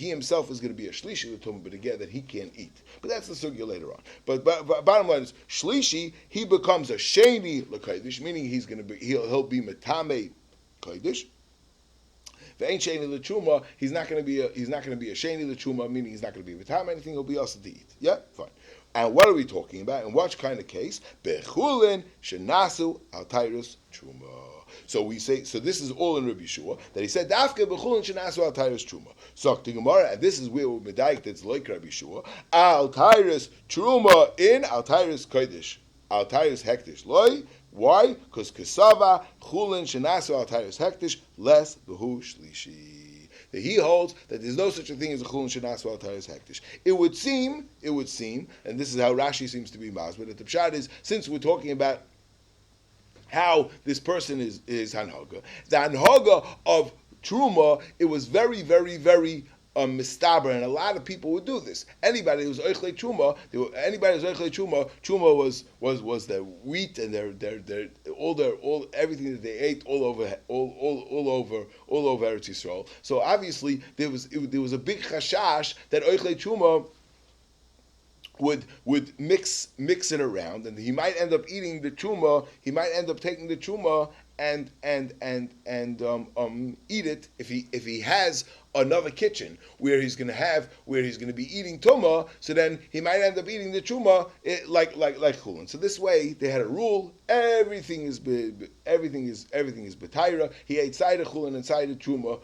himself is going to be a shlishi letruma, but again that he can't eat. But that's the sugya later on. But bottom line is shlishi, he becomes a sheni lekodesh, meaning he'll be metame kodesh. If ain't sheni l'truma, he's not going to be a sheni l'truma, meaning he's not going to be vitam anything. He'll be also to eat. Yeah, fine. And what are we talking about? In what kind of case? Bechulin shenasu al tayrus truma. So we say, so this is all in Rabbi Shua, that he said, Dafke bechulin shenasu al tayrus truma. So the Gemara, and this is where we're medayik that's like Rabbi Shua, al tayrus truma in al tayrus kodesh, al tayrus hektish loy. Why? Because kasava chulin shenasu al tayrus hektish less behu shlishi. That he holds that there's no such a thing as a chulin shenasu al tayrus hektish. It would seem, and this is how Rashi seems to be masbid, that the pshat is, since we're talking about how this person is hanhaga, the hanhaga of truma, it was very, very, very mistaber, and a lot of people would do this. Anybody who was oichle truma, truma was their wheat and their everything that they ate all over Eretz Yisrael. So obviously there was a big chashash that oichle truma would mix it around, and he might end up eating the truma. He might end up taking the truma and eat it if he has another kitchen where he's going to be eating tuma. So then he might end up eating the truma like chulin. So this way they had a rule: everything is betaira. He ate side of chulin and side of truma.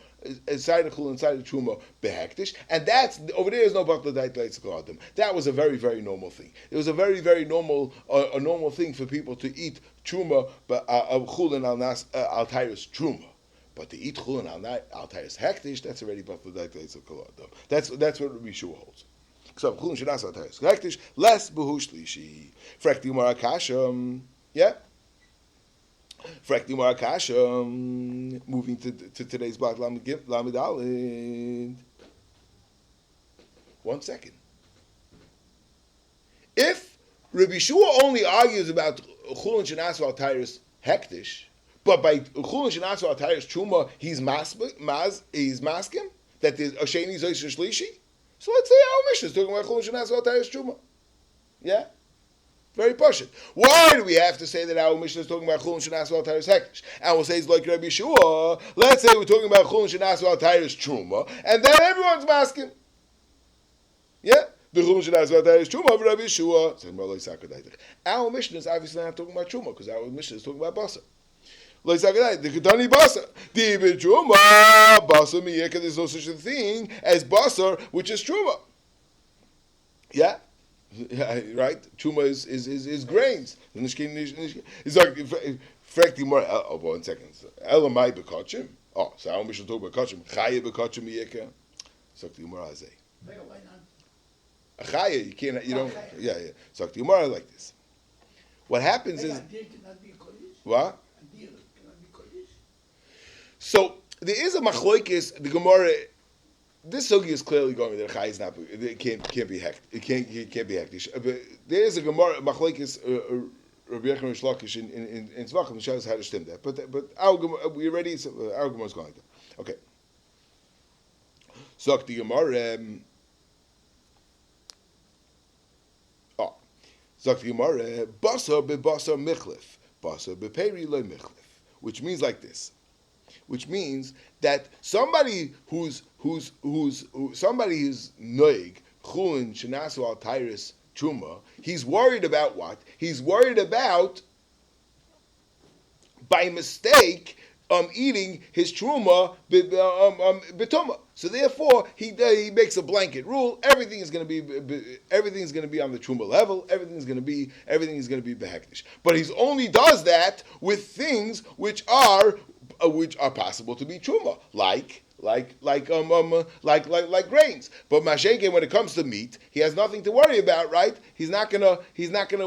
Inside the chulin, inside the truma, behektish, and that's over there is no batla dait leitzakadim. That was a very, very normal thing. It was a very, very normal a normal thing for people to eat truma, but chulin al tayrus truma. But to eat chulin al tayrus hektish, that's already batla dait leitzakadim. That's what Rabbi Shua holds. So chulin shenas al tayrus hektish less behu shlishi. Frekti marakasham, yeah. Frekti Marakasha, moving to today's block, Lamed Alid. 1 second. If Rabbi Shua only argues about Chulin Shenasu al Tayrus Hektish, but by Chulin Shenasu al Tayrus Truma, he's masking that there's a Sheni Zoysh Shlishi, so let's say our Mishnah is talking about Chulin Shenasu al Tayrus Truma. Yeah? Very pashut. Why do we have to say that our Mishnah is talking about Chulin Shenasu al Tayrus Hektish? And we'll say it's like Rabbi Shua. Let's say we're talking about Chulin Shenasu al Tayrus Truma, and then everyone's masking. Yeah? The Chulin Shenasu al Tayrus Truma of Rabbi Shua. Our Mishnah is obviously not talking about Truma, because our Mishnah is talking about Basa. The Ketani Basa. The Truma. Basa miyeka, there's no such a thing as Basa, which is Truma. Yeah? Right? Truma is grains. It's like frekti more. 1 second. Elamai bekachim. Oh, so how much we talk about kachim? Chaya bekachim miyeka. So the Gemara say. A chaya, you can't. You don't. Yeah. So the Gemara like this. What happens is. What? So there is a machloikis. The Gemara. This sugi is clearly going that chai is not. It can't be hektish. It can't be hektish. But there is a gemara machlekes Rabbi Yechon Rish Lakish in Tzvachim that shows how to stem that. But our gemara, we already our gemara is going like that. Okay. So the gemara. So the gemara basar bebasar michlef basar beperi lo michlef, which means like this. Which means that somebody who's noig chulin shenasu al tayrus truma, he's worried about what? He's worried about by mistake eating his truma betuma. So therefore he makes a blanket rule. Everything is going to be on the truma level. Everything is going to be behektish. But he only does that with things which are possible to be truma, like grains. But mashenke, when it comes to meat, he has nothing to worry about, right? He's not gonna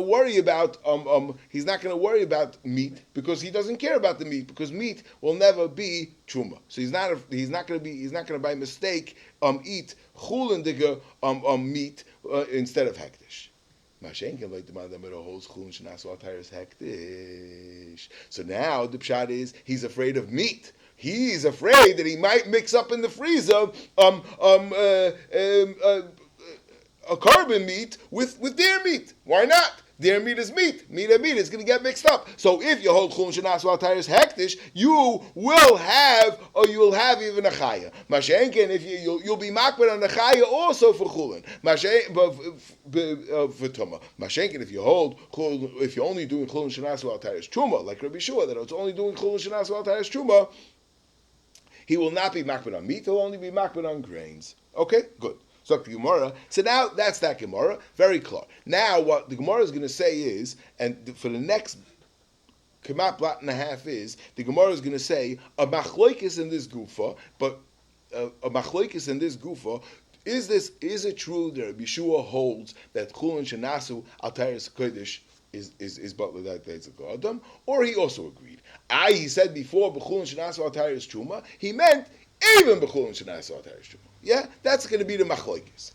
worry about meat because he doesn't care about the meat, because meat will never be truma. So he's not gonna by mistake eat chulin meat instead of hektish. So now the pshat is he's afraid of meat. He's afraid that he might mix up in the freezer a carbon meat with deer meat. Why not? their meat is meat. Meat and meat is going to get mixed up. So if you hold chulin shenasu al tayris hektish, you will have even a chaya. Mashenken, if you'll be makbid on the chaya also for chulin. For tuma. Mashenken, if you hold chulin, if you're only doing chulin shenasu al tayris truma, like Rabbi Shua, that it's only doing chulin shenasu al tayris truma, he will not be makbid on meat. He'll only be makbid on grains. Okay, good. So the Gemara. So now that's that Gemara. Very clear. Now what the Gemara is going to say is, and for the next Kemat blot and a half is, the Gemara is going to say a machloikis in this gufa, but a machloikis in this gufa. Is it true that Rabbi Shua holds that chulin shenasu al tayris kodesh is butler that it's a adam, or he also agreed? He said before b'chulin shenasu al tayris truma. He meant even b'chulin shenasu al tayris truma. Yeah, that's going to be the machlokes.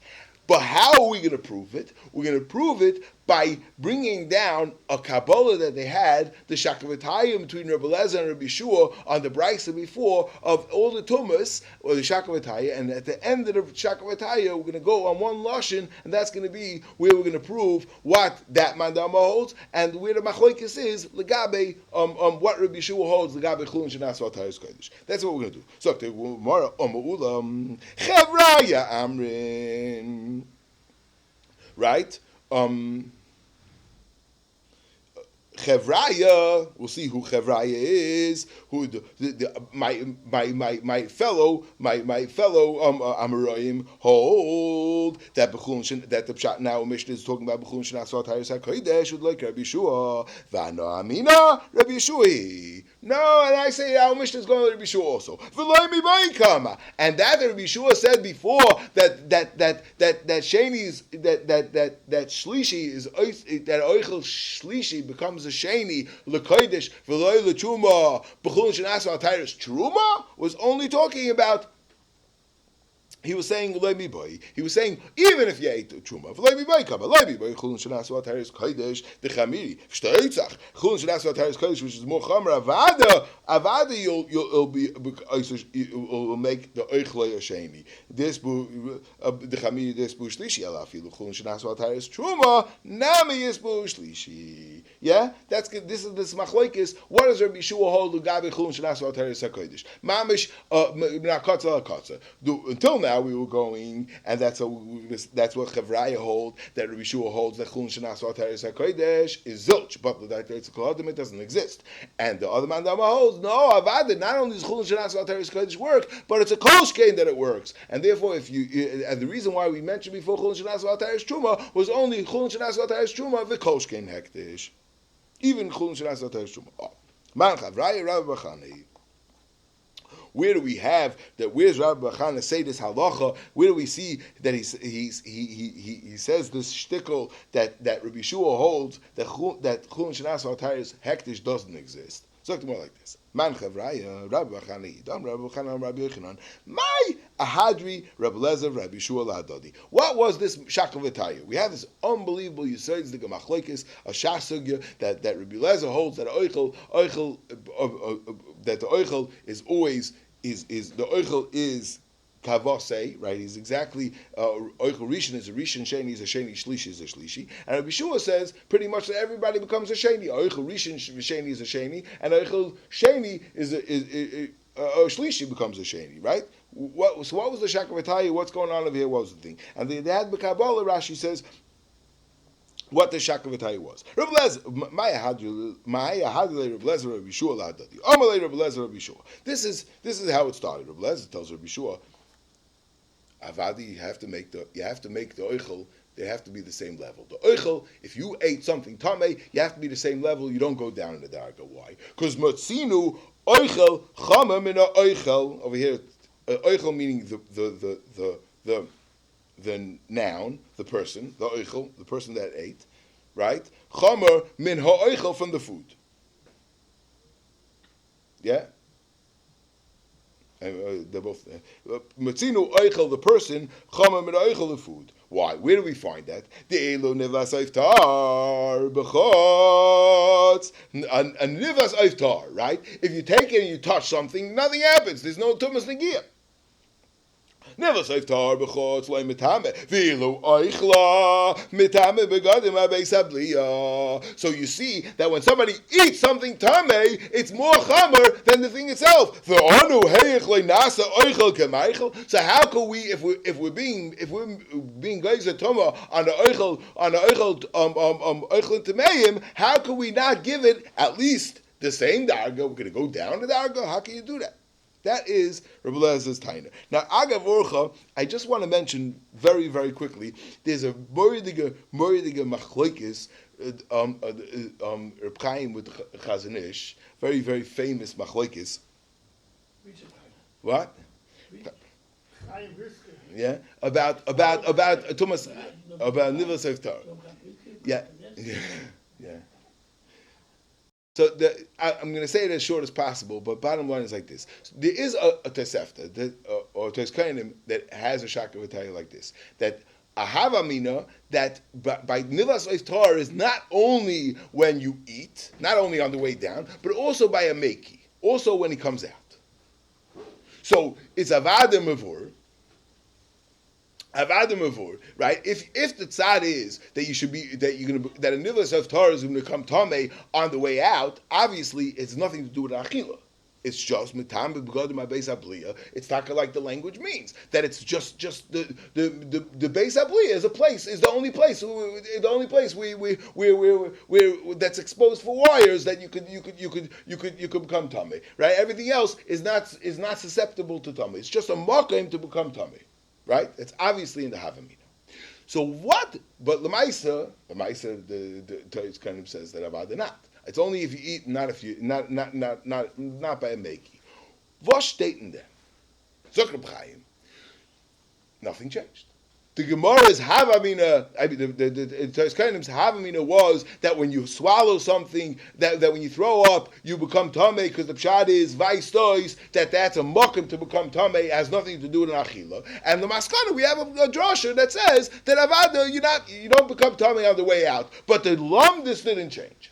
But how are we going to prove it? We're going to prove it by bringing down a Kabbalah that they had, the Shakavatayim between Rabbi Lezer and Rabbi Shua on the Brisa before of all the Tumas, or the Shakavatayim, and at the end of the Shakavatayim, we're going to go on one Lashon, and that's going to be where we're going to prove what that Mandama holds, and where the Machlokes is, Legabe, what Rabbi Shua holds, Legabe Chulun Shenasu al Tayris Kodesh. That's what we're going to do. So, Chevraya Amrin. Right? Chevraya, we'll see who Chevraya is. Who my fellow Amoraim hold that that the Pshat now Mishnah is talking about Bechulin Shenasu al Tayris HaKodesh would like Rabbi Shua. V'ano Amina Rabbi Shui. No, and I say our Mishnah is going to Rabbi Shua also. And that Rabbi Shua said before that Sheni's that Shlishi is that Oichel Shlishi becomes a Sheni L'Kodesh V'loy L'Truma B'chulin Shenasu al Tayris Truma was only talking about. He was saying he was saying even if you ate truma, which is more chamra avada, you'll make the oichlei a sheni. This bu the chamiri this bu shlishi alafilu chulin shenasu al tayris truma nami is bu shlishi. Yeah, this is this machlokes. What does Rabbi Shua hold? Lugabe chulin shenasu al tayris hakodesh. Mamish nakatza lakatza. Until now we were going, and that's what Chevraya hold, that Rabbi Shua holds that Chulin Shenasu al Tayris HaKodesh is zilch, but that it's a kohadim, it doesn't exist. And the other Mandama holds, no, Avad, not only does Chulin Shenasu al Tayris HaKodesh work, but it's a kolshkein that it works. And therefore, and the reason why we mentioned before Chulin Shenasu al Tayris Truma was only Chulin Shenasu al Tayris Truma the kolshkein hektish. Even Chulin Shenasu al Tayris Truma. Man Chevraya Rabbi Bachani. Where do we have that? Where's Rabbi Bachana say this halacha? Where do we see that he says this shtickle that Rabbi Shua holds that Chulin Shenasu al Tayris hektish doesn't exist? So it's more like this. Man Chevraya Rabbi Bachana Dam Rabbi Bachana Rabbi Yochanan My Ahadri Rabbi Lezer Rabbi Shua Ladodi. What was this shakavataya? We have this unbelievable yisods the machlokes a shasugya that Rabbi Lezer holds that that the oichel is always is the oichel is kavase, right? He's exactly oichel rishon is a rishon, sheni is a sheni, shlishi is a shlishi, and Rabbi Shua says pretty much that everybody becomes a sheni. Oichel rishon sheni is a sheni, and oichel sheni is a shlishi becomes a sheni, right? So what was the shakavataya? What's going on over here? What was the thing? And the had Kabbalah. Rashi says what the shakavataya was. Rabbi Lezer, Maya Hadle Rabbi Lezer Rabbi Shua Ladadi. Amalei Rabbi Lezer Rabbi Shua. This is how it started. Rabbi Lezer tells Rabbi Shua, Avadi, you have to make the oichel. They have to be the same level. The oichel, if you ate something tamei, you have to be the same level. You don't go down in the darga. Why? Because matzinu oichel chama min oichel over here. Oichel meaning the noun, the person, the oichel, the person that ate, right? Chamer min ha'oichel from the food. Yeah? They're both Matzinu oichel the person, chamer min ha'oichel the food. Why? Where do we find that? The elo nivas iftar b'chotz. A nivas iftar, right? If you take it and you touch something, nothing happens. There's no tumas negia. Nivla Seif Tar b'chutz loy mitame. V'ilu oichla mitame begadim ha'beis habliya. So you see that when somebody eats something tamei, it's more chamer than the thing itself. So how can we, if we're being geizer toma on the oichel tameim, how can we not give it at least the same darga? We're going to go down the darga. How can you do that? That is Rabbi Elazar's taina. Now, agav orcha, I just want to mention very, very quickly. There's a moridige machlokes. Reb Chaim with Chazon Ish, very, very famous machlokes. What? Yeah, about Thomas, about Nivla Seif Tar. Yeah. So I'm going to say it as short as possible, but bottom line is like this: there is a Tosefta or Toskainim that has a shaka v'taya like this, that a havamina that by Nivla Seif Tar is not only when you eat, not only on the way down, but also by a meki, also when he comes out. So it's avada mavur, right? If the tzad is that you should be that a Nivla Seif Tar is going to come tamei on the way out, obviously it's nothing to do with achila. It's just mitam begadim ha'beis habliya. It's not like the language means that it's just the beis habliya is the only place where that's exposed for wires that you could become tummy, right? Everything else is not susceptible to tummy. It's just a makom to become tummy, right? It's obviously in the havamina. So what? But the Torah kind of says that avada not. It's only if you eat, not if you not by a meki. Was steht in there? Zok Reb Chaim. Nothing changed. The Gemara's havamina, the Torah's havamina was that when you swallow something, that when you throw up, you become tamei, because the pshad is vaistois, that's a mokim to become tamei, has nothing to do with an achila. And the maskana, we have a drasha that says that avada, you don't become tamei on the way out, but the lumdis didn't change.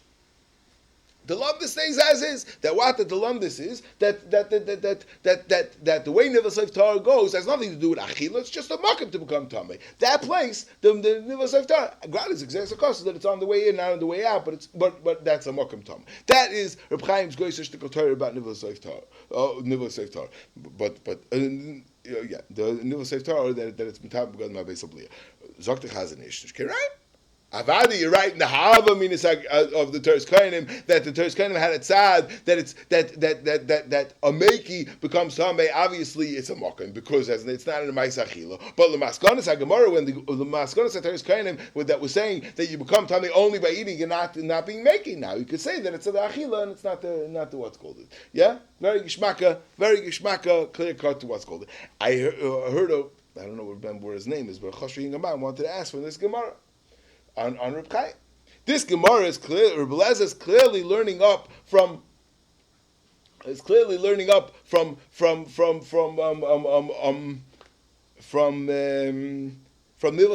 The lumdis stays as is. That what the lumdis is that the way Nivla Seif Tar goes has nothing to do with achila. It's just a makom to become tamei. That place, the Nivla Seif Tar, God is exactly because that it's on the way in, not on the way out. But that's a makom tamei. That is Reb Chaim's goyish to Torah about Nivla Seif Tar. Nivla Seif Tar. But the Nivla Seif Tar that it's mitam begadim ha'beis habliya. Zok Chazon Ish, right? Avadi, you're right in the hava minas of the Torah's Kainim that the Torah's Kainim had a tzad that it's that a meki becomes tamei. Obviously, it's a mokim because it's not in the ma'is achila. But the maskonas hagemara, when the maskonas of Torah's Kainim that was saying that you become tamei only by eating and not being making. Now you could say that it's the achila and it's not the what's called it. Yeah, very gishmaka, clear cut to what's called it. I heard of, I don't know what his name is, but Chashri Yingamam wanted to ask for this gemara. On Reb Chaim. This Gemara is clear. Reb Elazar is clearly learning up from Nivla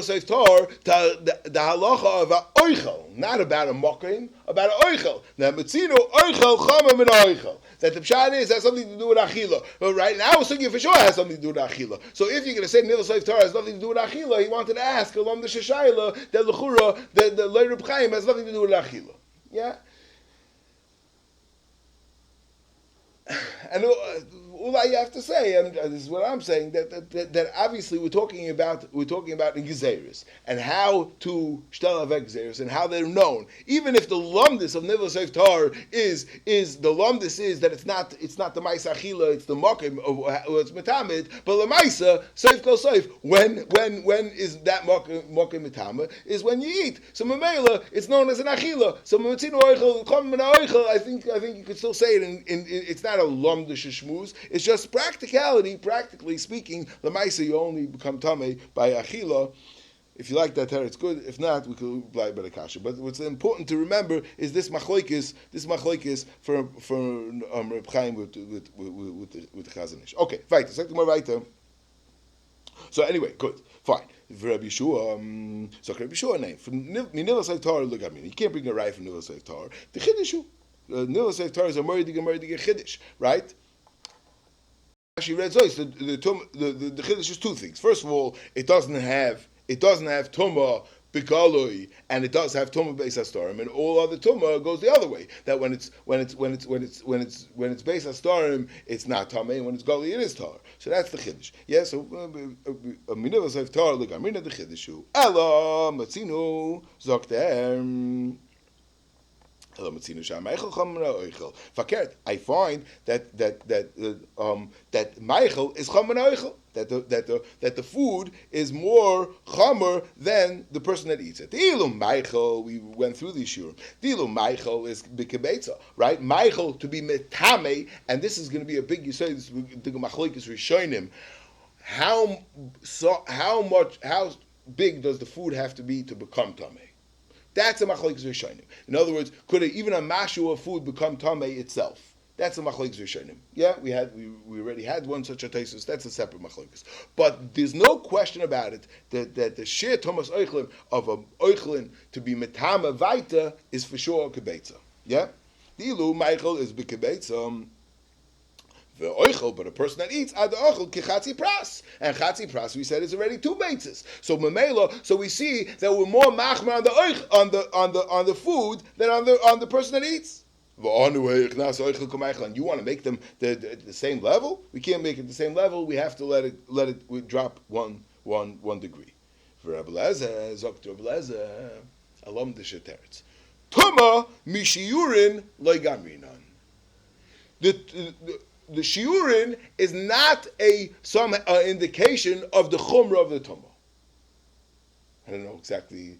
Seif Tar to the halacha of a oichel, not about a mokrim, about an oichel. Now mitzino oichel chama min oichel. That the pshat is has something to do with achila. But right now, I was thinking for sure it has something to do with achila. So if you're going to say Nivla Seif Tar has nothing to do with achila, he wanted to ask along the sheshayla that lechura the Loi Reb Chaim has nothing to do with achila. Yeah. And all I have to say, and this is what I'm saying, that obviously we're talking about in Gezeris and how to shtel avek Gezeris and how they're known. Even if the lumdis of Nivla Seif Tar is the lumdis is that it's not the ma'isa achila, it's the mokim of it's metamid, but the ma'isa seif kol seif. When is that mokim metamid? Is when you eat. So memela, it's known as an achila. So matzino oichel chom min oichel. I think you could still say it in it's not a lumdish shmuz. It's just practicality. Practically speaking, the ma'isa you only become tamei by achila. If you like that terror, it's good. If not, we could apply by the kasha. But what's important to remember is this machlokes for Reb Chaim with the Chazon Ish. Okay, weiter. Sag mal weiter. So anyway, good, fine. For Rabbi Yeshua, so Rabbi Yeshua name for Nivla Seif Tar. Look at me. You can't bring a right from Nivla Seif Tar. The chiddush, Nivla Seif Tar is a meridige chiddush, right? Rashi read Zois, the Chiddush is two things. First of all, it doesn't have Tumah Bikaloi, and it does have Tumah Beis Hastarim, and all other Tumah goes the other way. That when it's Beis Hastarim, it's not Tameh, and when it's Gali, it is Tar. So that's the Chiddush. Yeah. So Minivas of Tar Legamrina the Chiddushu. Ella Matzinu Zokter. I find that Michael is chamer oichel, that the food is more chamer than the person that eats it. Dilu Michael, we went through these shurim. Dilu Michael is b'kebetza, right? Michael to be metame, and this is going to be a big. You say this the machlokes rishonim. How big does the food have to be to become tamei? That's a machlokes rishonim. In other words, could even a mashu of food become tamei itself? That's a machlokes rishonim. Yeah, we already had one such a tesis. That's a separate machlokes. But there's no question about it that the shir thomas oichlin of a oichlin to be metama vaita is for sure kebetza. Yeah, the ilu Michael is b'kebetza. The oichel, but a person that eats ad oichel kichatzi pras, and chatzi pras we said is already two beitzes. So memela, so we see that we're more machmer on the on the food than on the person that eats. And you want to make them the same level? We can't make it the same level. We have to let it drop one degree. For Rabbi Lezer, Zok Rabbi Lezer, Alom de Sheteretz. Tuma mishiurin loigamrinan. The shiurin is not some indication of the chumrah of the tumah. I don't know exactly.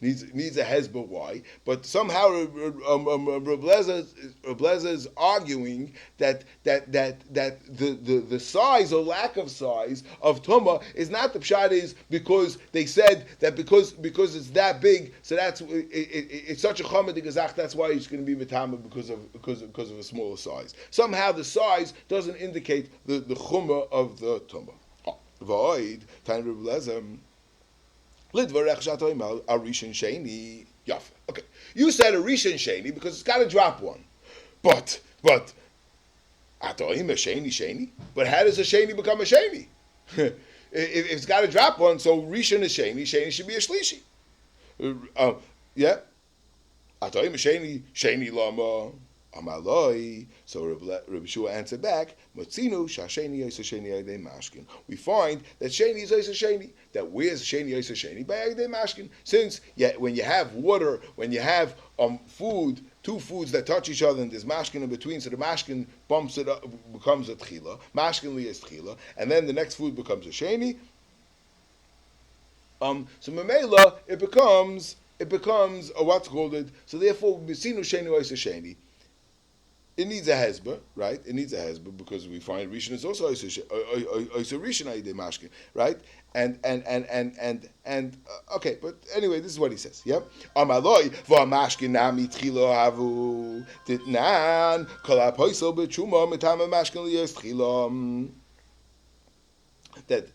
Needs a hezbollah why, but somehow Reb Lezer is arguing that the size or lack of size of tumah is not the pshat is because they said that because it's that big, so it's such a chomer gezach. That's why it's going to be metama because of a smaller size. Somehow the size doesn't indicate the chomer of the tumah. Void time Reb Lezer. Okay, you said a rishon sheni because it's got to drop one, but atoim a sheni. But how does a sheni become a sheni? if it's got to drop one, so rishon is sheni should be a shlishi. Yeah, atoim a sheni lama. Amaloi. So Rabbi Shua answered back, Motzinu shasheni yoseh sheni ayidei mashkin. We find that sheni is yoseh sheni. That where's sheni yoseh sheni by ayidei mashkin? Since when you have water, when you have food, two foods that touch each other, and there's mashkin in between, so the mashkin bumps it up, becomes a tchila. Mashkin li is tchila, and then the next food becomes a sheni. So memela it becomes a what's called it. So therefore, Motzinu sheni yoseh sheni. It needs a hezbollah, right? It needs a hezbollah because we find rishon is also rishon ayidei mashkin, right? And okay, but anyway, this is what he says. Yep. Amaloi v'amashkin nami tchilo havu titnan kol hapoisel b'tshuma mitama mashkin liyos tchilo. That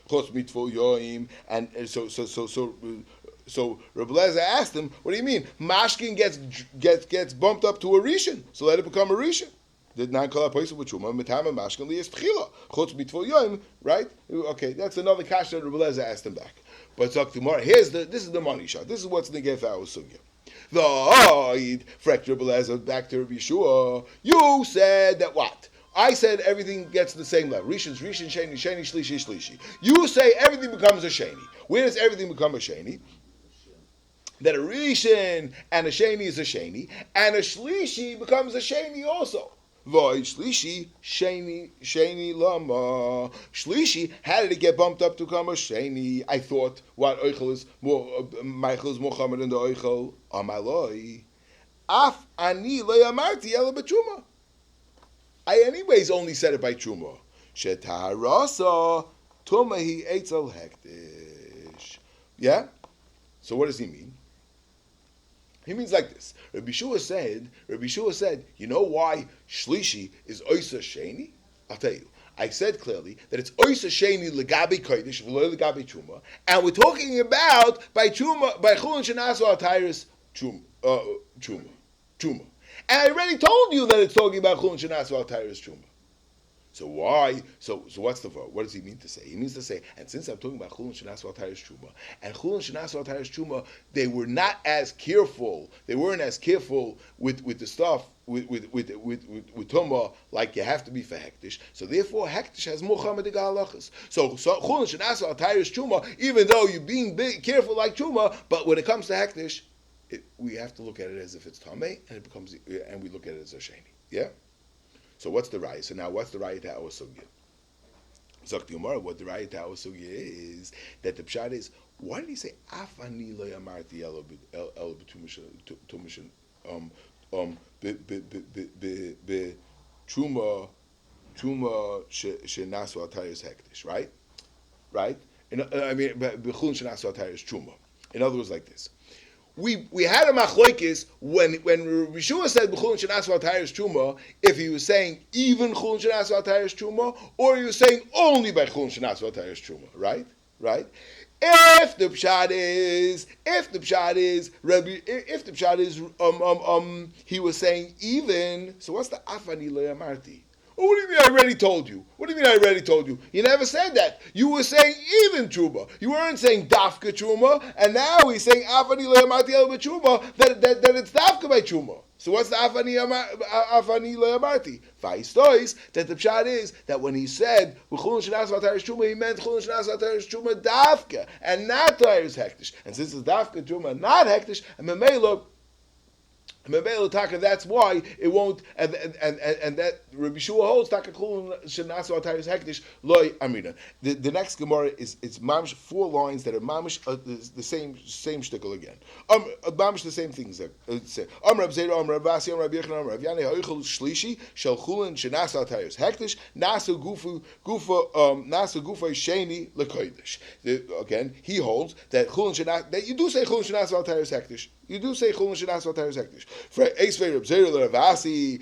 chos mitvo yoim, and so Rabbi Lezer asked him, "What do you mean? Mashkin gets bumped up to a rishon, so let it become a rishon." Did not call a person with chuma mitama mashkin liyas tchila chutz mitvo yoim, right? Okay, that's another kasha that Rabbi Lezer asked him back. But talk tomorrow. This is the money shot. This is what's negef our sugya. The oid frek Rabbi Lezer back to Rabbi Shua. You said that what? I said everything gets to the same level. Rishon, sheni, shlishi. You say everything becomes a sheni. Where does everything become a sheni? That a rishon and a sheni is a sheni, and a shlishi becomes a sheni also. Voy shlishi, sheni lama. Shlishi, how did it get bumped up to become a sheni? I thought what oichel is more, Michael is more chamer than the oichel. Amaloi, af ani lo yamarti ela b'truma. I anyways only said it by truma. Shetarasa tumahi eitzel hektish. Yeah. So what does he mean? He means like this. Rabbi Shua said, you know why shlishi is oisa sheni? I'll tell you. I said clearly that it's oisa sheni legabi kodesh v'lo legabi truma, and we're talking about by truma, by chulin shenasu al tyrus truma. And I already told you that it's talking about chulin shenasu al tyrus truma. So why? So what's the vote? What does he mean to say? He means to say, and since I'm talking about Chulin Shenasu Al Tayris Truma, and Chulin Shenasu Al Tayris Truma, they were not as careful. They weren't as careful with the stuff with Tumah like you have to be for Hektish. So therefore, Hektish has more Chamadiga halachas. So Chulin Shenasu Al Tayris Truma, even though you're being careful like Truma, but when it comes to Hektish, we have to look at it as if it's Tameh, and we look at it as a Sheni. Yeah. So what's the raya? So now what's the raya to our sugya? Zok the Gemara, what the raya to our sugya is that the pshat is, why did he say afani lo yamarti el b'tumishin be truma shenasu al tayis hektish, right? I mean b'chulin shenasu al tayis truma. In other words, like this. We had a machlokes when Rishua said b'chulin shenasu al tayis truma, if he was saying even chulin shenasu al tayis truma, or he was saying only by chulin shenasu al tayis truma, right? If the pshat is he was saying even, so what's the afani lo yamarti? Oh, what do you mean I already told you? What do you mean I already told you? You never said that. You were saying even truma. You weren't saying dafka truma, and now he's saying afani lo yamarti el b'truma, that it's dafka by truma. So what's the afani lo yamarti? Vaistois, that the pshat is that when he said chulin shenasu al tayis truma, he meant chulin shenasu al tayis truma dafka and not tayis hektish. And since it's dafka truma, not hektish, and that's why it won't, and that Rabbi Shua holds taka chulin shenasu al tayis hektish loy amrina. The next Gemara is it's mamish 4 lines that are mamish the same shtickle again. Mamish the same things. Rab Zera, Rab Vasi, Rab Yechon, Rab Yanei Ha'ochel Shlishi Shel chulin shenasu al tayis hektish nasu gufa sheni lekodesh. Again, he holds that chulin shenasu, that you do say chulin shenasu al tayis hektish. You do say chulin shenasu al tayis hektish. For Eisvei Rab Zera Ravasi,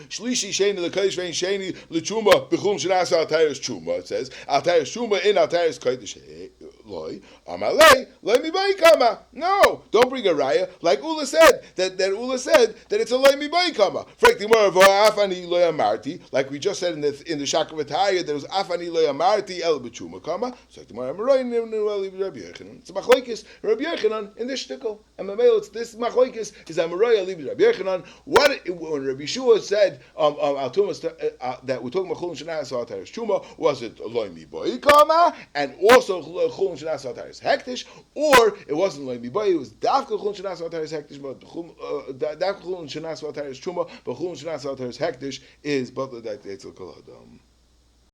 Shlishi sheni lekodesh vein sheni lechuma b'chulin shenasu al tayis truma. It says al tayis truma in al tayis kodesh loy amalei loy mibai kama. No, don't bring a raya like Ula said that Ula said that it's a loy mibai kama. Frekti more of afani loy amarti, like we just said in the Shakavataya there was afani loy amarti el b'truma kama. So the more amaroy nimnu Rabbi Yochanan. It's machlokes Rabbi Yochanan in this shtickle, and it's this machlokes is amaroy el Rabbi Yochanan. What when Rabbi Shua said that we're talking about chulin shenasu al tayis truma, was it loy mibai kama and also chulin shenasu al tayis hektish, or it wasn't loy mibai, it was dafka chulin shenasu al tayis hektish, but dafka chulin shenasu al tayis truma, but chulin shenasu al tayis hektish is but that it's a kol adam.